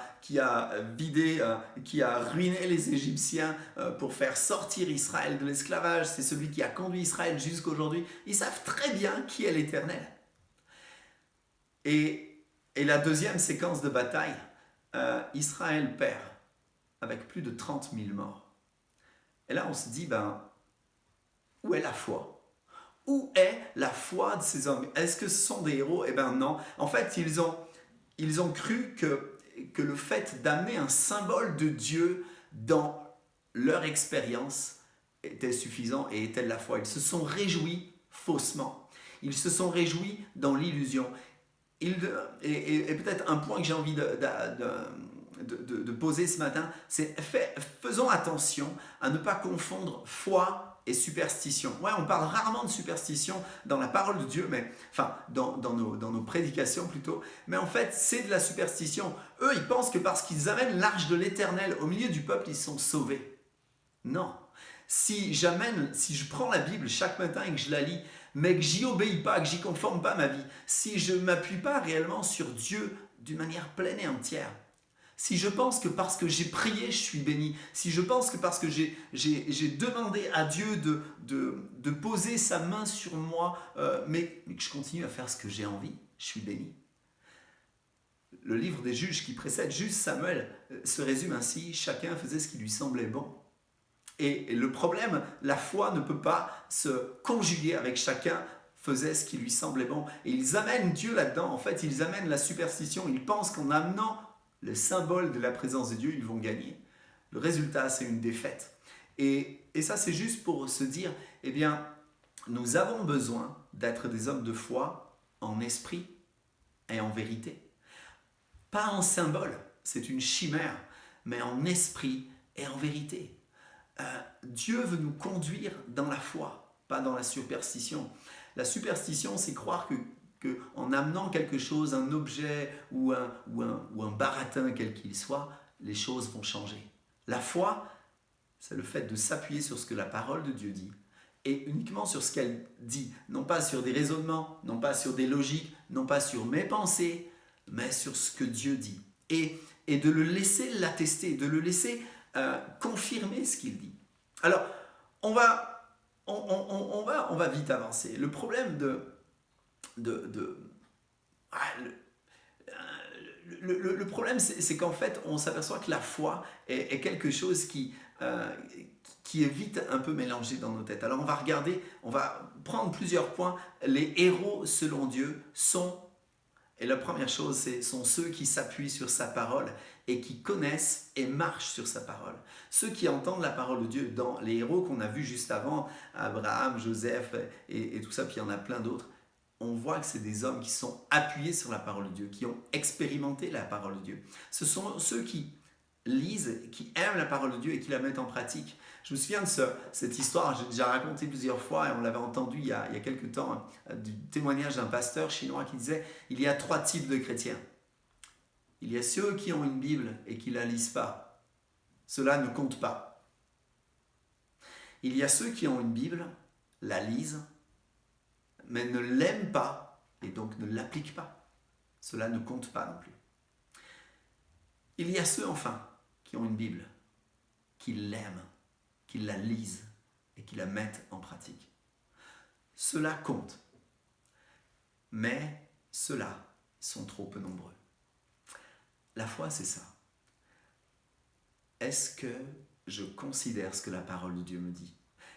vidé, qui a ruiné les Égyptiens pour faire sortir Israël de l'esclavage. C'est celui qui a conduit Israël jusqu'à aujourd'hui. Ils savent très bien qui est l'Éternel. Et la deuxième séquence de bataille, Israël perd, avec plus de 30 000 morts. Et là, on se dit, où est la foi? Où est la foi de ces hommes? Est-ce que ce sont des héros? Eh bien non. En fait, ils ont cru que le fait d'amener un symbole de Dieu dans leur expérience était suffisant et était de la foi. Ils se sont réjouis faussement. Ils se sont réjouis dans l'illusion. Et peut-être un point que j'ai envie de poser ce matin, c'est faisons attention à ne pas confondre foi et superstition. Ouais, on parle rarement de superstition dans la parole de Dieu, dans nos prédications plutôt, mais en fait c'est de la superstition. Eux, ils pensent que parce qu'ils amènent l'arche de l'Éternel au milieu du peuple, ils sont sauvés. Non. Si je prends la Bible chaque matin et que je la lis, mais que j'y obéis pas, que j'y conforme pas ma vie, si je m'appuie pas réellement sur Dieu d'une manière pleine et entière, si je pense que parce que j'ai prié, je suis béni, si je pense que parce que j'ai demandé à Dieu de poser sa main sur moi, mais que je continue à faire ce que j'ai envie, je suis béni. Le livre des juges qui précède juste Samuel se résume ainsi, chacun faisait ce qui lui semblait bon. Et le problème, la foi ne peut pas se conjuguer avec chacun faisait ce qui lui semblait bon. Et ils amènent Dieu là-dedans, en fait, ils amènent la superstition, ils pensent qu'en amenant le symbole de la présence de Dieu, ils vont gagner. Le résultat, c'est une défaite. Et ça, c'est juste pour se dire, eh bien, nous avons besoin d'être des hommes de foi en esprit et en vérité. Pas en symbole, c'est une chimère, mais en esprit et en vérité. Dieu veut nous conduire dans la foi, pas dans la superstition. La superstition, c'est croire que en amenant quelque chose, un objet ou un baratin quel qu'il soit, les choses vont changer. La foi, c'est le fait de s'appuyer sur ce que la parole de Dieu dit et uniquement sur ce qu'elle dit, non pas sur des raisonnements, non pas sur des logiques, non pas sur mes pensées, mais sur ce que Dieu dit. Et de le laisser l'attester, de le laisser confirmer ce qu'il dit. Alors, on va vite avancer. Le problème le problème, c'est qu'en fait, on s'aperçoit que la foi est quelque chose qui est vite un peu mélangé dans nos têtes. Alors, on va prendre plusieurs points. Les héros, selon Dieu, et la première chose, sont ceux qui s'appuient sur sa parole et qui connaissent et marchent sur sa parole. Ceux qui entendent la parole de Dieu, dans les héros qu'on a vus juste avant, Abraham, Joseph et tout ça, puis il y en a plein d'autres, on voit que c'est des hommes qui sont appuyés sur la parole de Dieu, qui ont expérimenté la parole de Dieu. Ce sont ceux qui lisent, qui aiment la parole de Dieu et qui la mettent en pratique. Je me souviens de cette histoire, j'ai déjà raconté plusieurs fois et on l'avait entendu il y a quelques temps, du témoignage d'un pasteur chinois qui disait « Il y a 3 types de chrétiens. Il y a ceux qui ont une Bible et qui ne la lisent pas. Cela ne compte pas. Il y a ceux qui ont une Bible, la lisent, mais ne l'aiment pas et donc ne l'appliquent pas. Cela ne compte pas non plus. Il y a ceux enfin qui ont une Bible, qui l'aiment, qui la lisent et qui la mettent en pratique. Cela compte, mais ceux-là sont trop peu nombreux. La foi, c'est ça. Est-ce que je considère ce que la parole de Dieu me dit ?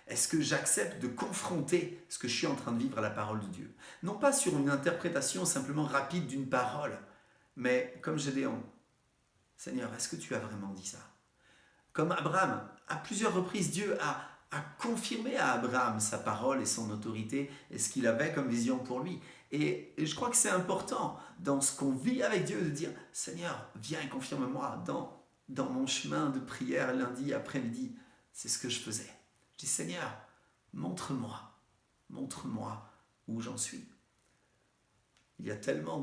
Est-ce que j'accepte de confronter ce que je suis en train de vivre à la parole de Dieu ? Non pas sur une interprétation simplement rapide d'une parole, mais comme Gédéon. Seigneur, est-ce que tu as vraiment dit ça ? Comme Abraham, à plusieurs reprises, Dieu a confirmé à Abraham sa parole et son autorité et ce qu'il avait comme vision pour lui. Et je crois que c'est important dans ce qu'on vit avec Dieu de dire « Seigneur, viens et confirme-moi dans mon chemin de prière lundi après-midi. » C'est ce que je faisais. Je dis « Seigneur, montre-moi où j'en suis. » Il y a tellement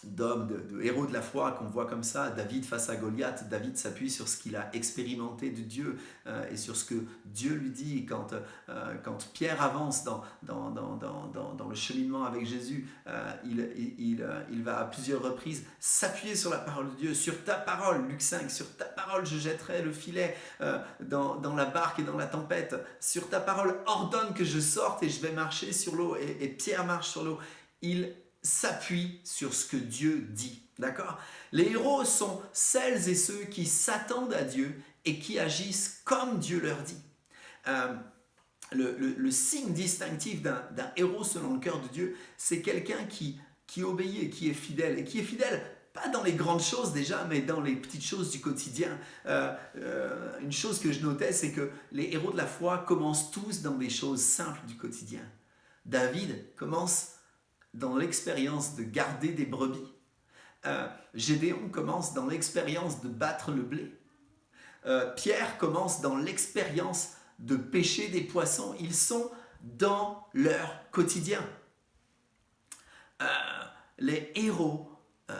d'hommes, de héros de la foi qu'on voit comme ça. David face à Goliath, David s'appuie sur ce qu'il a expérimenté de Dieu et sur ce que Dieu lui dit. Quand Pierre avance dans le cheminement avec Jésus, il va à plusieurs reprises s'appuyer sur la parole de Dieu. Sur ta parole, Luc 5, sur ta parole je jetterai le filet dans la barque et dans la tempête. Sur ta parole ordonne que je sorte et je vais marcher sur l'eau. Et Pierre marche sur l'eau. Il s'appuie sur ce que Dieu dit. D'accord ? Les héros sont celles et ceux qui s'attendent à Dieu et qui agissent comme Dieu leur dit. Le signe distinctif d'un héros selon le cœur de Dieu, c'est quelqu'un qui obéit et qui est fidèle. Et qui est fidèle, pas dans les grandes choses déjà, mais dans les petites choses du quotidien. Une chose que je notais, c'est que les héros de la foi commencent tous dans des choses simples du quotidien. David commence dans l'expérience de garder des brebis. Gédéon commence dans l'expérience de battre le blé. Pierre commence dans l'expérience de pêcher des poissons. Ils sont dans leur quotidien. Les héros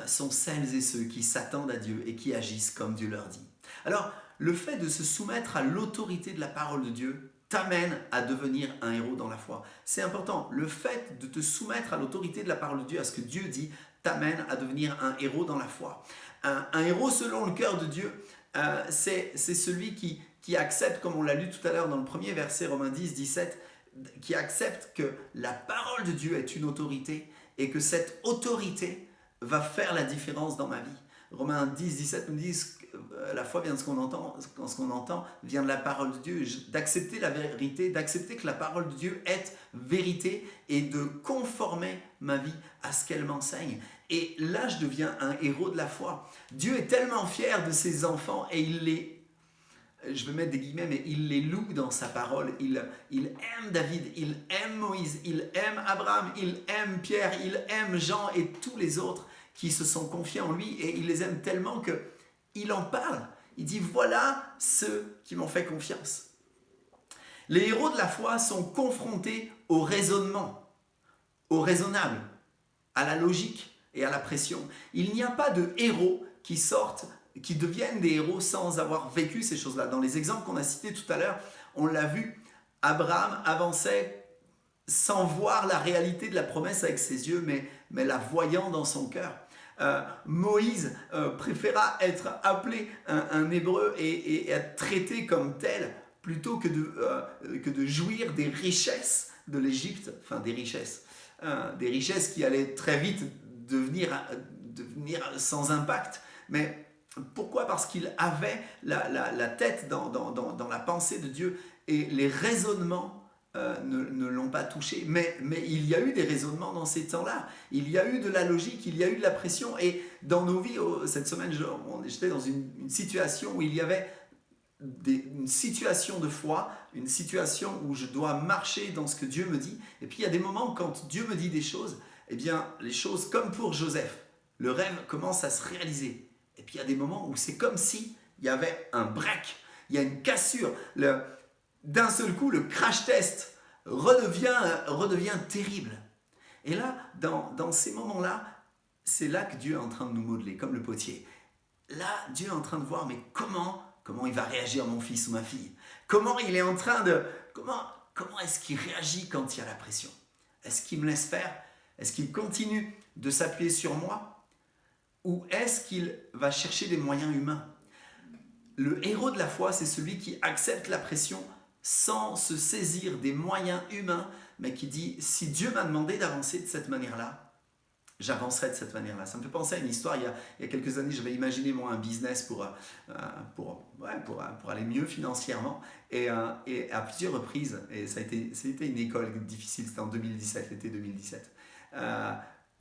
sont celles et ceux qui s'attendent à Dieu et qui agissent comme Dieu leur dit. Alors, le fait de se soumettre à l'autorité de la parole de Dieu t'amène à devenir un héros dans la foi. C'est important. Le fait de te soumettre à l'autorité de la parole de Dieu, à ce que Dieu dit, t'amène à devenir un héros dans la foi. Un héros selon le cœur de Dieu, c'est celui qui accepte, comme on l'a lu tout à l'heure dans le premier verset, Romains 10, 17, qui accepte que la parole de Dieu est une autorité et que cette autorité va faire la différence dans ma vie. Romains 10, 17 nous disent que la foi vient de ce qu'on entend, quand ce qu'on entend vient de la parole de Dieu, d'accepter la vérité, d'accepter que la parole de Dieu est vérité et de conformer ma vie à ce qu'elle m'enseigne. Et là, je deviens un héros de la foi. Dieu est tellement fier de ses enfants et il les, je vais mettre des guillemets, mais il les loue dans sa parole. Il aime David, il aime Moïse, il aime Abraham, il aime Pierre, il aime Jean et tous les autres qui se sont confiés en lui, et il les aime tellement qu'il en parle. Il dit, voilà ceux qui m'ont fait confiance. Les héros de la foi sont confrontés au raisonnement, au raisonnable, à la logique et à la pression. Il n'y a pas de héros qui deviennent des héros sans avoir vécu ces choses-là. Dans les exemples qu'on a cités tout à l'heure, on l'a vu, Abraham avançait sans voir la réalité de la promesse avec ses yeux, mais la voyant dans son cœur. Moïse préféra être appelé un hébreu et être traité comme tel plutôt que de jouir des richesses de l'Égypte, enfin des richesses qui allaient très vite devenir sans impact. Mais pourquoi ? Parce qu'il avait la tête dans la pensée de Dieu, et les raisonnements ne l'ont pas touché, mais il y a eu des raisonnements dans ces temps-là, il y a eu de la logique, il y a eu de la pression, et dans nos vies, cette semaine, j'étais dans une situation où il y avait une situation de foi, une situation où je dois marcher dans ce que Dieu me dit, et puis il y a des moments quand Dieu me dit des choses, eh bien les choses, comme pour Joseph, le rêve commence à se réaliser, et puis il y a des moments où c'est comme si il y avait un break, il y a une cassure, d'un seul coup, le crash test redevient terrible. Et là, dans ces moments-là, c'est là que Dieu est en train de nous modeler, comme le potier. Là, Dieu est en train de voir, mais comment il va réagir mon fils ou ma fille ? Comment il est en train de... Comment est-ce qu'il réagit quand il y a la pression ? Est-ce qu'il me laisse faire ? Est-ce qu'il continue de s'appuyer sur moi ? Ou est-ce qu'il va chercher des moyens humains ? Le héros de la foi, c'est celui qui accepte la pression sans se saisir des moyens humains, mais qui dit, si Dieu m'a demandé d'avancer de cette manière-là, j'avancerai de cette manière-là. Ça me fait penser à une histoire, il y a quelques années, j'avais imaginé moi un business pour aller mieux financièrement, et à plusieurs reprises, et c'était une école difficile, c'était en 2017, l'été 2017,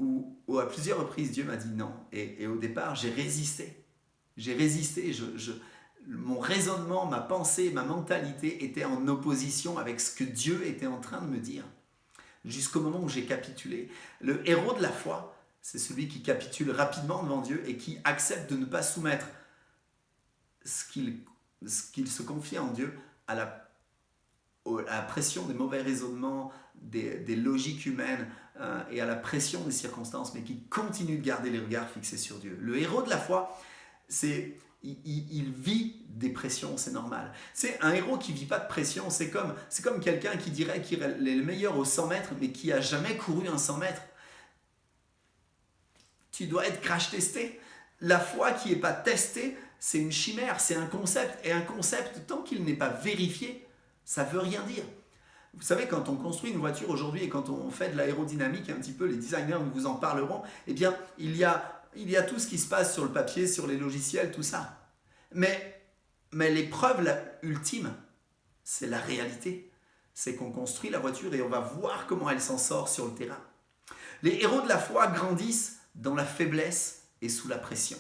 où à plusieurs reprises Dieu m'a dit non, et au départ j'ai résisté, mon raisonnement, ma pensée, ma mentalité étaient en opposition avec ce que Dieu était en train de me dire. Jusqu'au moment où j'ai capitulé. Le héros de la foi, c'est celui qui capitule rapidement devant Dieu et qui accepte de ne pas soumettre ce qu'il se confie en Dieu à la pression des mauvais raisonnements, des logiques humaines et à la pression des circonstances, mais qui continue de garder les regards fixés sur Dieu. Le héros de la foi, il vit des pressions, c'est normal. C'est un héros qui ne vit pas de pression, c'est comme quelqu'un qui dirait qu'il est le meilleur aux 100 mètres, mais qui n'a jamais couru un 100 mètres. Tu dois être crash testé. La foi qui n'est pas testée, c'est une chimère, c'est un concept. Et un concept, tant qu'il n'est pas vérifié, ça ne veut rien dire. Vous savez, quand on construit une voiture aujourd'hui et quand on fait de l'aérodynamique, un petit peu, les designers nous vous en parleront, eh bien, il y a tout ce qui se passe sur le papier, sur les logiciels, tout ça. Mais l'épreuve ultime, c'est la réalité. C'est qu'on construit la voiture et on va voir comment elle s'en sort sur le terrain. Les héros de la foi grandissent dans la faiblesse et sous la pression.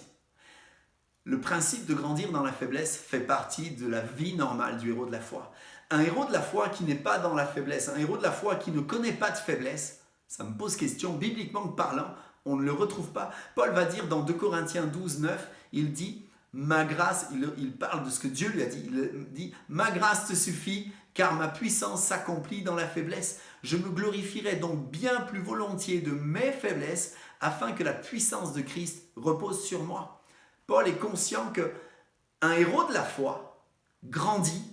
Le principe de grandir dans la faiblesse fait partie de la vie normale du héros de la foi. Un héros de la foi qui n'est pas dans la faiblesse, un héros de la foi qui ne connaît pas de faiblesse, ça me pose question, bibliquement parlant, on ne le retrouve pas. Paul va dire dans 2 Corinthiens 12, 9, il dit « Ma grâce », il parle de ce que Dieu lui a dit, il dit « Ma grâce te suffit, car ma puissance s'accomplit dans la faiblesse. Je me glorifierai donc bien plus volontiers de mes faiblesses, afin que la puissance de Christ repose sur moi. » Paul est conscient qu'un héros de la foi grandit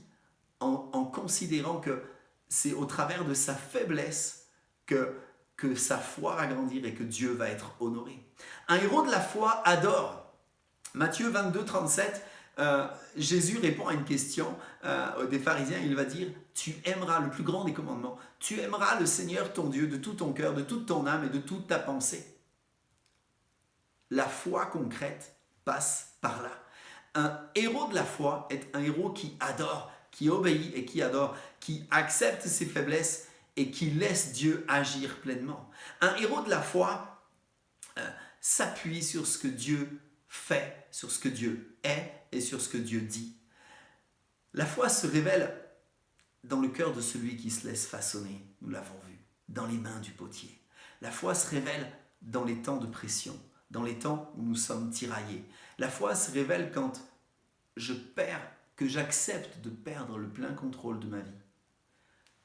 en considérant que c'est au travers de sa faiblesse que sa foi va grandir et que Dieu va être honoré. Un héros de la foi adore Matthieu 22, 37, Jésus répond à une question des pharisiens. Il va dire, tu aimeras, le plus grand des commandements, tu aimeras le Seigneur ton Dieu de tout ton cœur, de toute ton âme et de toute ta pensée. La foi concrète passe par là. Un héros de la foi est un héros qui adore, qui obéit et qui adore, qui accepte ses faiblesses et qui laisse Dieu agir pleinement. Un héros de la foi s'appuie sur ce que Dieu fait, sur ce que Dieu est et sur ce que Dieu dit. La foi se révèle dans le cœur de celui qui se laisse façonner, nous l'avons vu, dans les mains du potier. La foi se révèle dans les temps de pression, dans les temps où nous sommes tiraillés. La foi se révèle quand j'accepte de perdre le plein contrôle de ma vie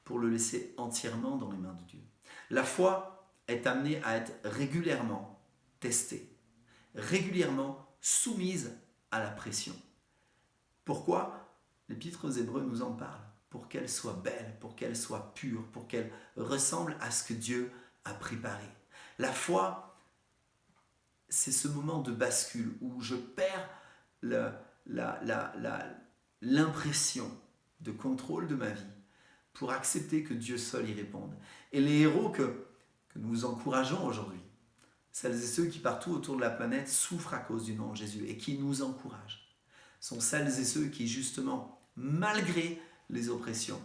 pour le laisser entièrement dans les mains de Dieu. La foi est amenée à être régulièrement testée, régulièrement soumise à la pression. Pourquoi? L'Épître aux Hébreux nous en parle. Pour qu'elle soit belle, pour qu'elle soit pure, pour qu'elle ressemble à ce que Dieu a préparé. La foi, c'est ce moment de bascule où je perds l'impression de contrôle de ma vie pour accepter que Dieu seul y réponde. Et les héros que nous encourageons aujourd'hui, celles et ceux qui partout autour de la planète souffrent à cause du nom de Jésus et qui nous encouragent, sont celles et ceux qui justement, malgré les oppressions,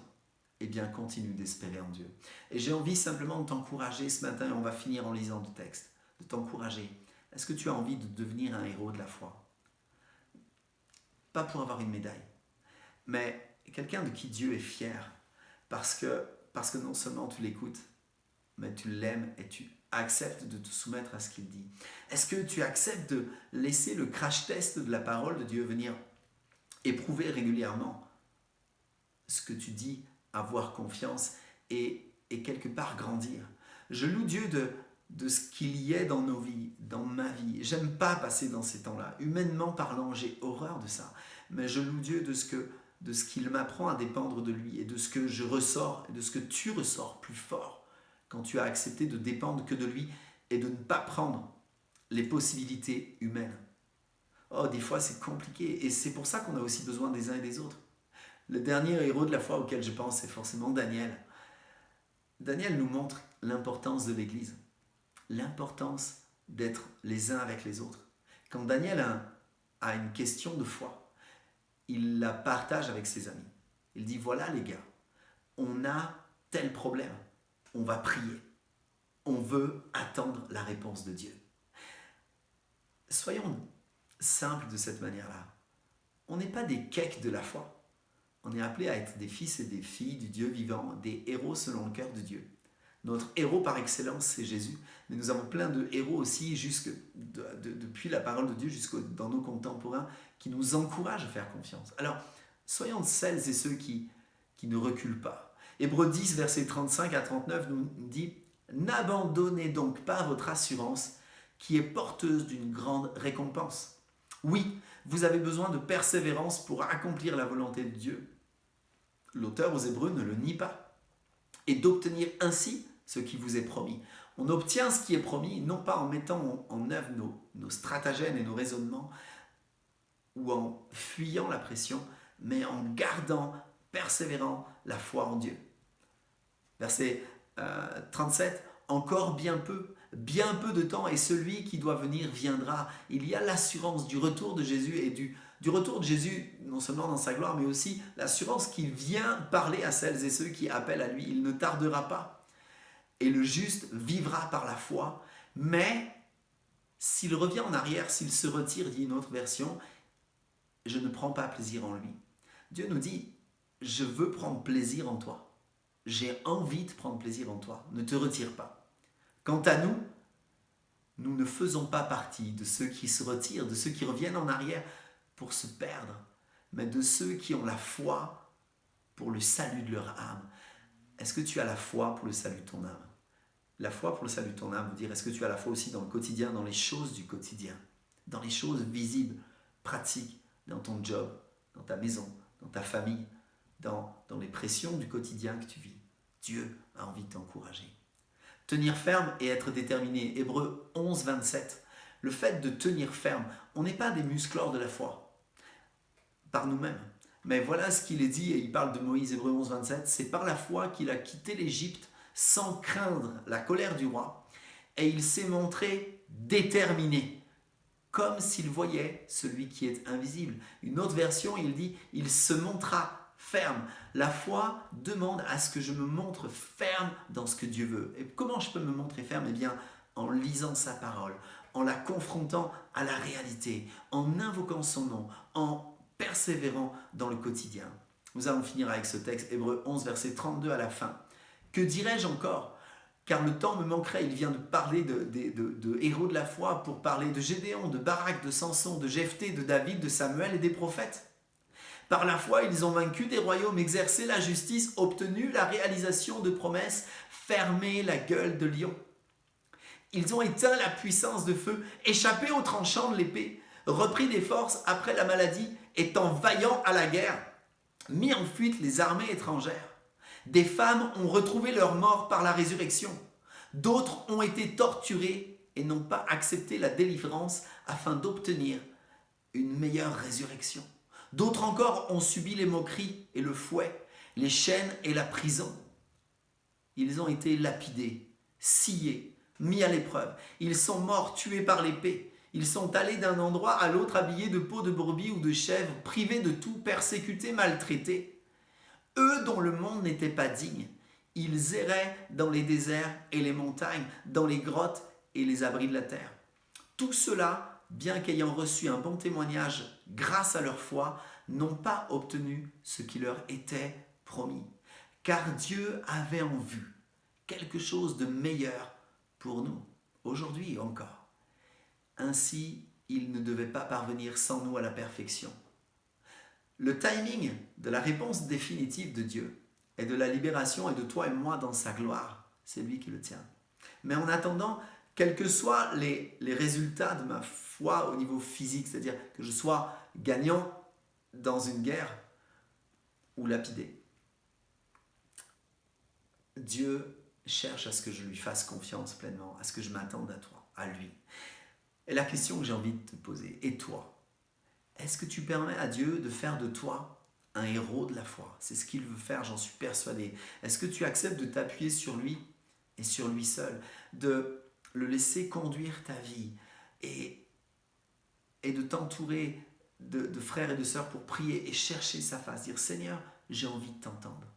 eh bien, continuent d'espérer en Dieu. Et j'ai envie simplement de t'encourager ce matin, et on va finir en lisant le texte, de t'encourager. Est-ce que tu as envie de devenir un héros de la foi? Pas pour avoir une médaille, mais quelqu'un de qui Dieu est fier, parce que non seulement tu l'écoutes, mais tu l'aimes et tu acceptes de te soumettre à ce qu'il dit. Est-ce que tu acceptes de laisser le crash test de la parole de Dieu venir éprouver régulièrement ce que tu dis, avoir confiance et quelque part grandir? Je loue Dieu de ce qu'il y est dans nos vies, dans ma vie. J'aime pas passer dans ces temps-là. Humainement parlant, j'ai horreur de ça. Mais je loue Dieu de ce qu'il m'apprend à dépendre de lui et de ce que je ressors et de ce que tu ressors plus fort quand tu as accepté de dépendre que de lui et de ne pas prendre les possibilités humaines. Oh, des fois c'est compliqué et c'est pour ça qu'on a aussi besoin des uns et des autres. Le dernier héros de la foi auquel je pense, c'est forcément Daniel. Daniel nous montre l'importance de l'Église, l'importance d'être les uns avec les autres. Quand Daniel a une question de foi, il la partage avec ses amis. Il dit, voilà les gars, on a tel problème, on va prier, on veut attendre la réponse de Dieu. Soyons simples de cette manière-là. On n'est pas des cakes de la foi. On est appelés à être des fils et des filles du Dieu vivant, des héros selon le cœur de Dieu. Notre héros par excellence, c'est Jésus. Mais nous avons plein de héros aussi, depuis la parole de Dieu dans nos contemporains, qui nous encouragent à faire confiance. Alors, soyons celles et ceux qui ne reculent pas. Hébreux 10, versets 35 à 39 nous dit « N'abandonnez donc pas votre assurance qui est porteuse d'une grande récompense. Oui, vous avez besoin de persévérance pour accomplir la volonté de Dieu. » L'auteur aux Hébreux ne le nie pas. Et d'obtenir ainsi ce qui vous est promis. On obtient ce qui est promis, non pas en mettant en œuvre nos stratagèmes et nos raisonnements, ou en fuyant la pression, mais en gardant, persévérant la foi en Dieu. Verset 37, « Encore bien peu de temps, et celui qui doit venir viendra. » Il y a l'assurance du retour de Jésus, et du retour de Jésus, non seulement dans sa gloire, mais aussi l'assurance qu'il vient parler à celles et ceux qui appellent à lui. Il ne tardera pas. Et le juste vivra par la foi, mais s'il revient en arrière, s'il se retire, dit une autre version, je ne prends pas plaisir en lui. Dieu nous dit, je veux prendre plaisir en toi. J'ai envie de prendre plaisir en toi. Ne te retire pas. Quant à nous, nous ne faisons pas partie de ceux qui se retirent, de ceux qui reviennent en arrière pour se perdre, mais de ceux qui ont la foi pour le salut de leur âme. Est-ce que tu as la foi pour le salut de ton âme? La foi pour le salut de ton âme veut dire, est-ce que tu as la foi aussi dans le quotidien, dans les choses du quotidien, dans les choses visibles, pratiques, dans ton job, dans ta maison, dans ta famille, dans les pressions du quotidien que tu vis? Dieu a envie de t'encourager. Tenir ferme et être déterminé. Hébreux 11, 27 Le fait de tenir ferme. On n'est pas des musclores de la foi, par nous-mêmes. Mais voilà ce qu'il est dit, et il parle de Moïse, Hébreux 11, 27. C'est par la foi qu'il a quitté l'Égypte sans craindre la colère du roi. Et il s'est montré déterminé, comme s'il voyait celui qui est invisible. Une autre version, il dit, il se montra ferme. La foi demande à ce que je me montre ferme dans ce que Dieu veut. Et comment je peux me montrer ferme? Eh bien, en lisant sa parole, en la confrontant à la réalité, en invoquant son nom, en persévérant dans le quotidien. Nous allons finir avec ce texte, Hébreux 11, verset 32 à la fin. Que dirais-je encore? Car le temps me manquerait. Il vient de parler de héros de la foi pour parler de Gédéon, de Barak, de Samson, de Jephthé, de David, de Samuel et des prophètes. Par la foi, ils ont vaincu des royaumes, exercé la justice, obtenu la réalisation de promesses, fermé la gueule de lion. Ils ont éteint la puissance de feu, échappé au tranchant de l'épée, repris des forces après la maladie, étant vaillants à la guerre, mis en fuite les armées étrangères. Des femmes ont retrouvé leur mort par la résurrection. D'autres ont été torturées et n'ont pas accepté la délivrance afin d'obtenir une meilleure résurrection. D'autres encore ont subi les moqueries et le fouet, les chaînes et la prison. Ils ont été lapidés, sciés, mis à l'épreuve. Ils sont morts, tués par l'épée. Ils sont allés d'un endroit à l'autre habillés de peau de brebis ou de chèvre, privés de tout, persécutés, maltraités. Eux dont le monde n'était pas digne, ils erraient dans les déserts et les montagnes, dans les grottes et les abris de la terre. Tout cela, bien qu'ayant reçu un bon témoignage grâce à leur foi, n'ont pas obtenu ce qui leur était promis. Car Dieu avait en vue quelque chose de meilleur pour nous, aujourd'hui encore. Ainsi, il ne devait pas parvenir sans nous à la perfection. Le timing de la réponse définitive de Dieu et de la libération et de toi et moi dans sa gloire, c'est lui qui le tient. Mais en attendant, quels que soient les résultats de ma foi au niveau physique, c'est-à-dire que je sois gagnant dans une guerre ou lapidé, Dieu cherche à ce que je lui fasse confiance pleinement, à ce que je m'attende à toi, à lui. Et la question que j'ai envie de te poser, et toi, est-ce que tu permets à Dieu de faire de toi un héros de la foi? C'est ce qu'il veut faire, j'en suis persuadé. Est-ce que tu acceptes de t'appuyer sur lui et sur lui seul, de le laisser conduire ta vie et de t'entourer de frères et de sœurs pour prier et chercher sa face, dire Seigneur, j'ai envie de t'entendre.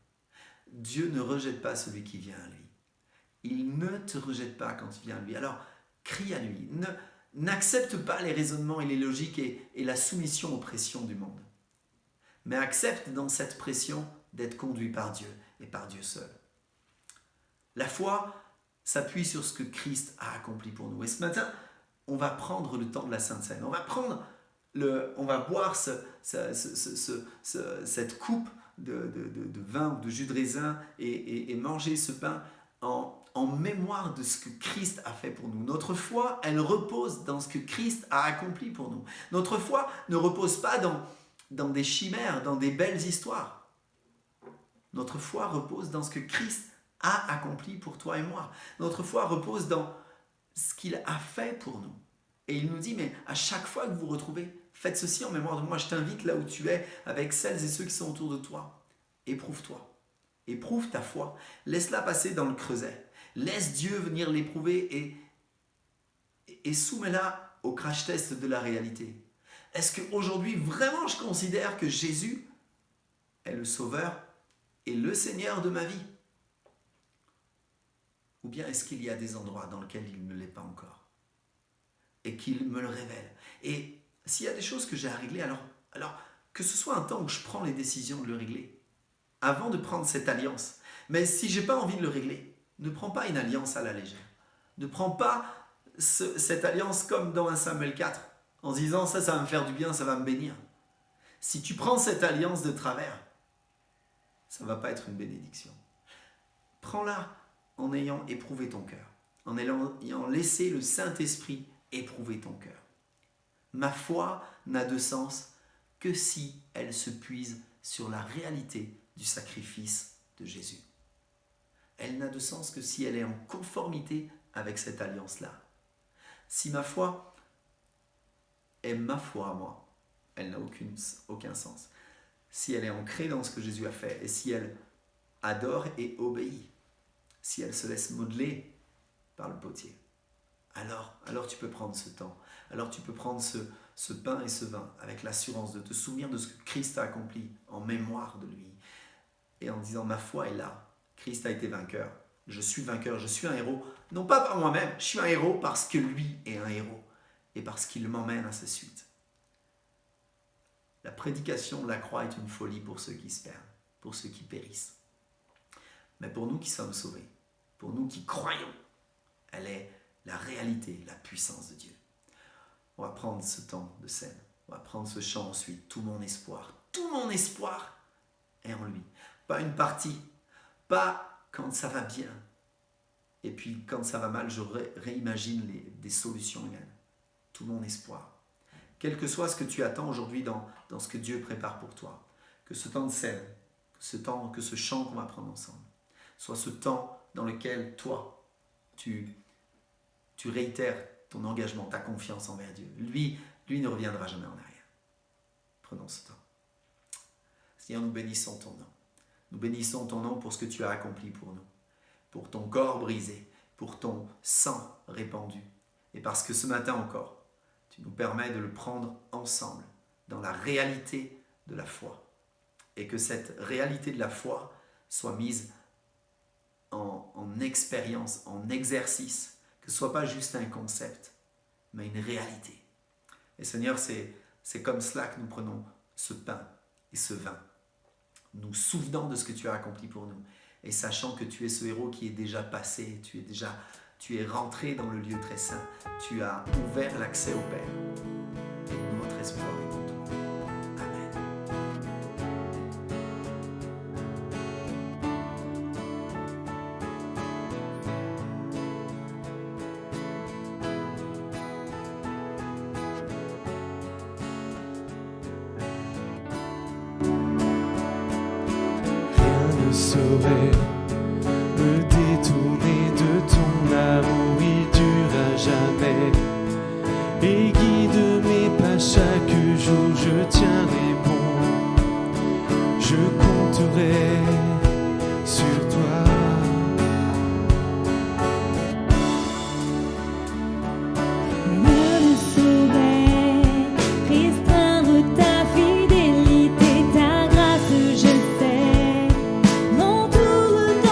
Dieu ne rejette pas celui qui vient à lui. Il ne te rejette pas quand tu viens à lui. Alors, crie à lui. N'accepte pas les raisonnements et les logiques et la soumission aux pressions du monde. Mais accepte dans cette pression d'être conduit par Dieu et par Dieu seul. La foi s'appuie sur ce que Christ a accompli pour nous. Et ce matin, on va prendre le temps de la Sainte Seine. On va boire cette coupe de vin ou de jus de raisin et manger ce pain en mémoire de ce que Christ a fait pour nous. Notre foi, elle repose dans ce que Christ a accompli pour nous. Notre foi ne repose pas dans des chimères, dans des belles histoires. Notre foi repose dans ce que Christ a accompli pour toi et moi. Notre foi repose dans ce qu'il a fait pour nous. Et il nous dit, mais à chaque fois que vous vous retrouvez, faites ceci en mémoire de moi. Je t'invite là où tu es, avec celles et ceux qui sont autour de toi. Éprouve-toi. Éprouve ta foi. Laisse-la passer dans le creuset. Laisse Dieu venir l'éprouver et soumets-la au crash test de la réalité. Est-ce qu'aujourd'hui, vraiment, je considère que Jésus est le Sauveur et le Seigneur de ma vie? Ou bien est-ce qu'il y a des endroits dans lesquels il ne l'est pas encore et qu'il me le révèle? Et s'il y a des choses que j'ai à régler, alors que ce soit un temps où je prends les décisions de le régler, avant de prendre cette alliance. Mais si je n'ai pas envie de le régler, ne prends pas une alliance à la légère. Ne prends pas cette alliance comme dans 1 Samuel 4, en se disant ça va me faire du bien, ça va me bénir. Si tu prends cette alliance de travers, ça ne va pas être une bénédiction. Prends-la en ayant éprouvé ton cœur, en ayant laissé le Saint-Esprit éprouver ton cœur. Ma foi n'a de sens que si elle se puise sur la réalité du sacrifice de Jésus. Elle n'a de sens que si elle est en conformité avec cette alliance-là. Si ma foi est ma foi à moi, elle n'a aucun sens. Si elle est ancrée dans ce que Jésus a fait, et si elle adore et obéit, si elle se laisse modeler par le potier, alors tu peux prendre ce temps, alors tu peux prendre ce pain et ce vin avec l'assurance de te souvenir de ce que Christ a accompli en mémoire de lui, et en disant ma foi est là, Christ a été vainqueur, je suis un héros, non pas par moi-même, je suis un héros parce que lui est un héros, et parce qu'il m'emmène à sa suite. La prédication de la croix est une folie pour ceux qui se perdent, pour ceux qui périssent. Mais pour nous qui sommes sauvés, pour nous qui croyons, elle est la réalité, la puissance de Dieu. On va prendre ce temps de scène, on va prendre ce chant ensuite, tout mon espoir est en lui. Pas une partie, pas quand ça va bien, et puis quand ça va mal, je réimagine des solutions humaines. Tout mon espoir. Quel que soit ce que tu attends aujourd'hui dans ce que Dieu prépare pour toi, que ce temps de scène, que ce chant qu'on va prendre ensemble, soit ce temps dans lequel toi, tu réitères ton engagement, ta confiance envers Dieu. Lui ne reviendra jamais en arrière. Prenons ce temps. Seigneur, nous bénissons ton nom. Nous bénissons ton nom pour ce que tu as accompli pour nous, pour ton corps brisé, pour ton sang répandu, et parce que ce matin encore, tu nous permets de le prendre ensemble dans la réalité de la foi. Et que cette réalité de la foi soit mise en expérience, en exercice. Que ce ne soit pas juste un concept, mais une réalité. Et Seigneur, c'est comme cela que nous prenons ce pain et ce vin. Nous souvenant de ce que tu as accompli pour nous. Et sachant que tu es ce héros qui est déjà passé, tu es rentré dans le lieu très saint. Tu as ouvert l'accès au Père. Notre espoir est en toi. Amen. Rien ne saurait me détourner de ton amour, il dure à jamais et guide mes pas chaque jour. Je tiendrai bon, je compterai sur toi. Rien ne saurait restreindre ta fidélité, ta grâce, je sais, m'entoure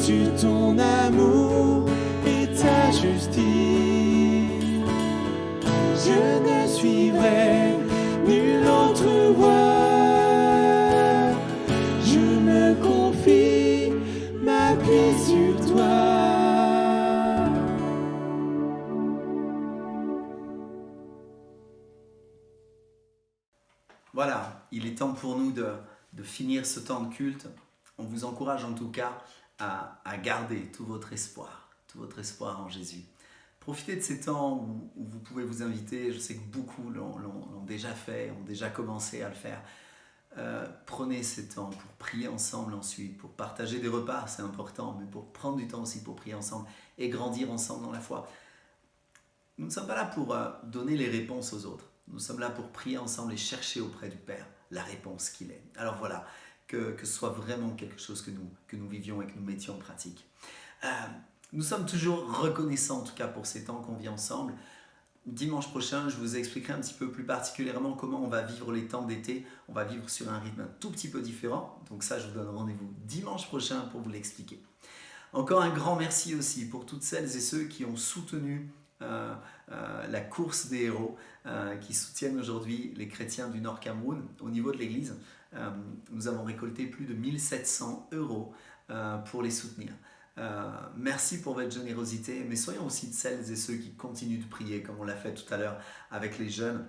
Jésus, ton amour et ta justice. Je ne suivrai nulle autre voie. Je me confie, m'appuie sur toi. Voilà, il est temps pour nous de finir ce temps de culte. On vous encourage en tout cas à garder tout votre espoir en Jésus. Profitez de ces temps où vous pouvez vous inviter. Je sais que beaucoup l'ont déjà fait, ont déjà commencé à le faire. Prenez ces temps pour prier ensemble ensuite, pour partager des repas, c'est important, mais pour prendre du temps aussi pour prier ensemble et grandir ensemble dans la foi. Nous ne sommes pas là pour donner les réponses aux autres. Nous sommes là pour prier ensemble et chercher auprès du Père la réponse qu'il est. Alors voilà, que ce soit vraiment quelque chose que nous vivions et que nous mettions en pratique. Nous sommes toujours reconnaissants en tout cas pour ces temps qu'on vit ensemble. Dimanche prochain, je vous expliquerai un petit peu plus particulièrement comment on va vivre les temps d'été. On va vivre sur un rythme un tout petit peu différent. Donc ça, je vous donne rendez-vous dimanche prochain pour vous l'expliquer. Encore un grand merci aussi pour toutes celles et ceux qui ont soutenu la course des héros, qui soutiennent aujourd'hui les chrétiens du Nord Cameroun au niveau de l'église. Nous avons récolté plus de 1700 € pour les soutenir. Merci pour votre générosité, mais soyons aussi de celles et ceux qui continuent de prier comme on l'a fait tout à l'heure avec les jeunes,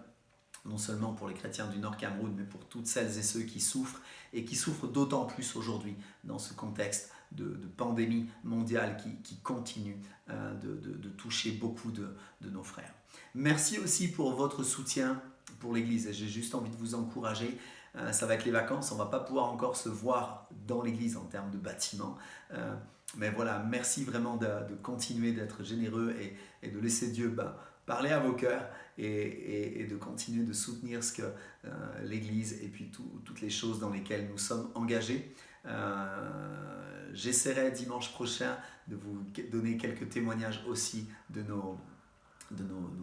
non seulement pour les chrétiens du Nord Cameroun, mais pour toutes celles et ceux qui souffrent et qui souffrent d'autant plus aujourd'hui dans ce contexte de pandémie mondiale qui continue de toucher beaucoup de nos frères. Merci aussi pour votre soutien pour l'église. J'ai juste envie de vous encourager. Ça va être les vacances, on ne va pas pouvoir encore se voir dans l'église en termes de bâtiment. Mais voilà, merci vraiment de continuer d'être généreux et de laisser Dieu parler à vos cœurs et de continuer de soutenir ce que l'Église et puis toutes les choses dans lesquelles nous sommes engagés. J'essaierai dimanche prochain de vous donner quelques témoignages aussi de nos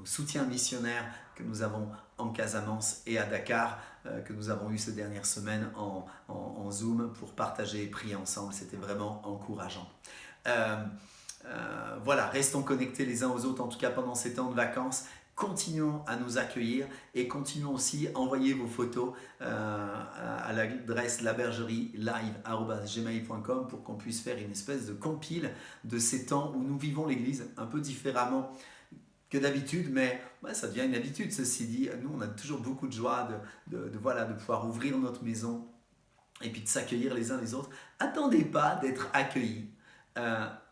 soutiens missionnaires que nous avons en Casamance et à Dakar, que nous avons eu ces dernières semaines en Zoom pour partager et prier ensemble. C'était vraiment encourageant. Voilà, restons connectés les uns aux autres, en tout cas pendant ces temps de vacances. Continuons à nous accueillir et continuons aussi à envoyer vos photos à l'adresse labergerielive@gmail.com pour qu'on puisse faire une espèce de compile de ces temps où nous vivons l'Église un peu différemment que d'habitude, mais ouais, ça devient une habitude. Ceci dit, nous on a toujours beaucoup de joie de pouvoir ouvrir notre maison et puis de s'accueillir les uns les autres. Attendez pas d'être accueillis,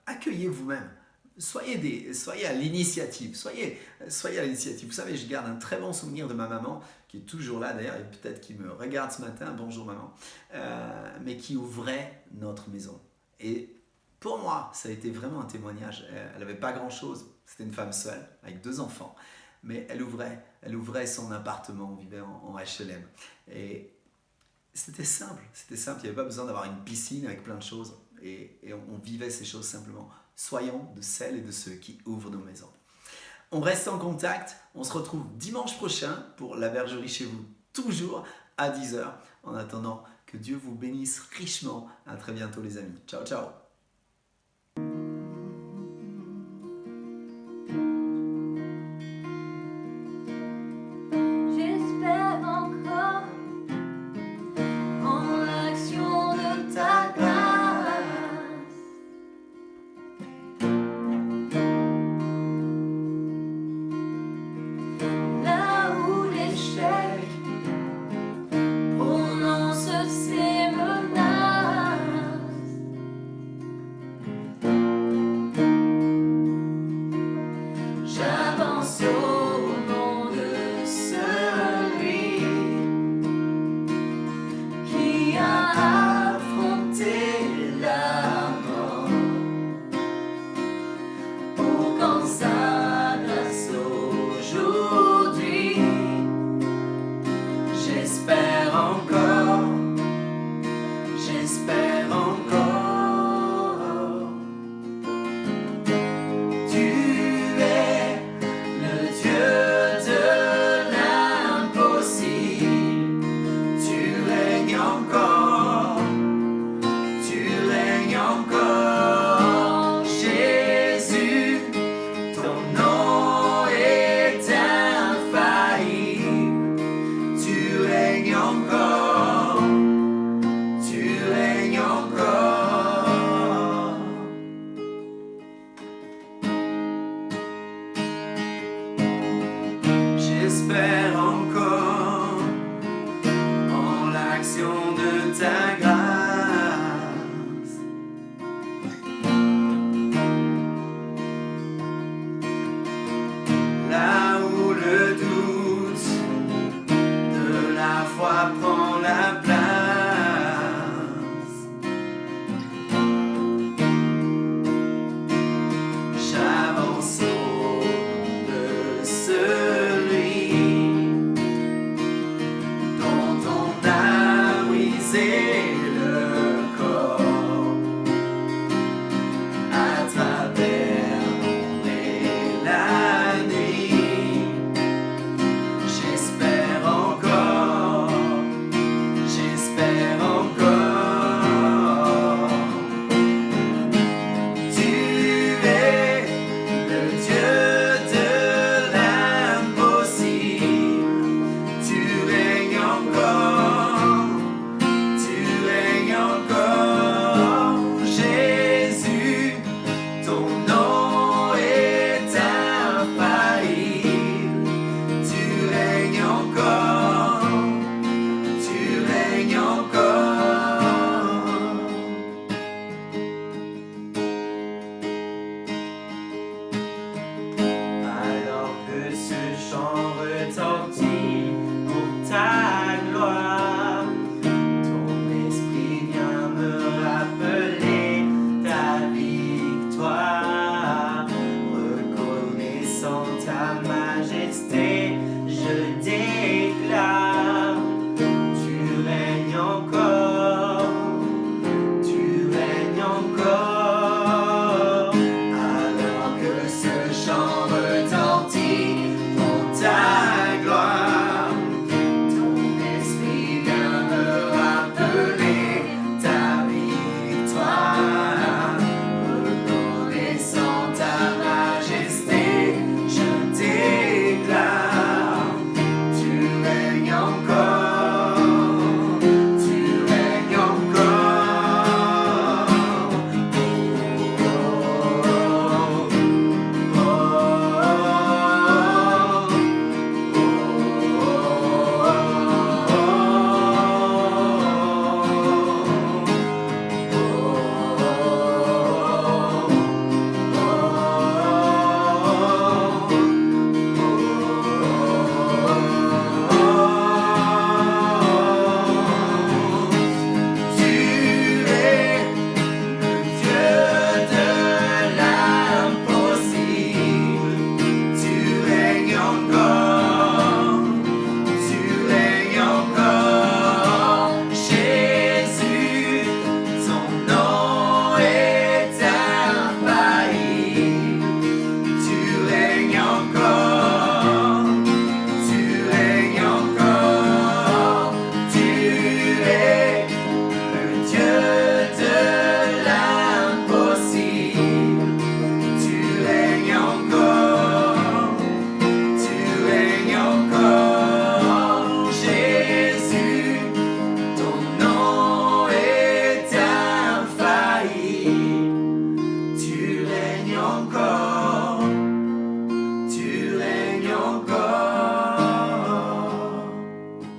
accueillez vous-même. Soyez à l'initiative, soyez à l'initiative. Vous savez, je garde un très bon souvenir de ma maman, qui est toujours là d'ailleurs, et peut-être qui me regarde ce matin, bonjour maman, mais qui ouvrait notre maison. Et pour moi, ça a été vraiment un témoignage. Elle n'avait pas grand-chose, c'était une femme seule, avec 2 enfants, mais elle ouvrait son appartement, on vivait en HLM. Et c'était simple, il n'y avait pas besoin d'avoir une piscine avec plein de choses, et on vivait ces choses simplement. Soyons de celles et de ceux qui ouvrent nos maisons. On reste en contact. On se retrouve dimanche prochain pour la bergerie chez vous, toujours à 10h. En attendant, que Dieu vous bénisse richement. À très bientôt les amis. Ciao, ciao.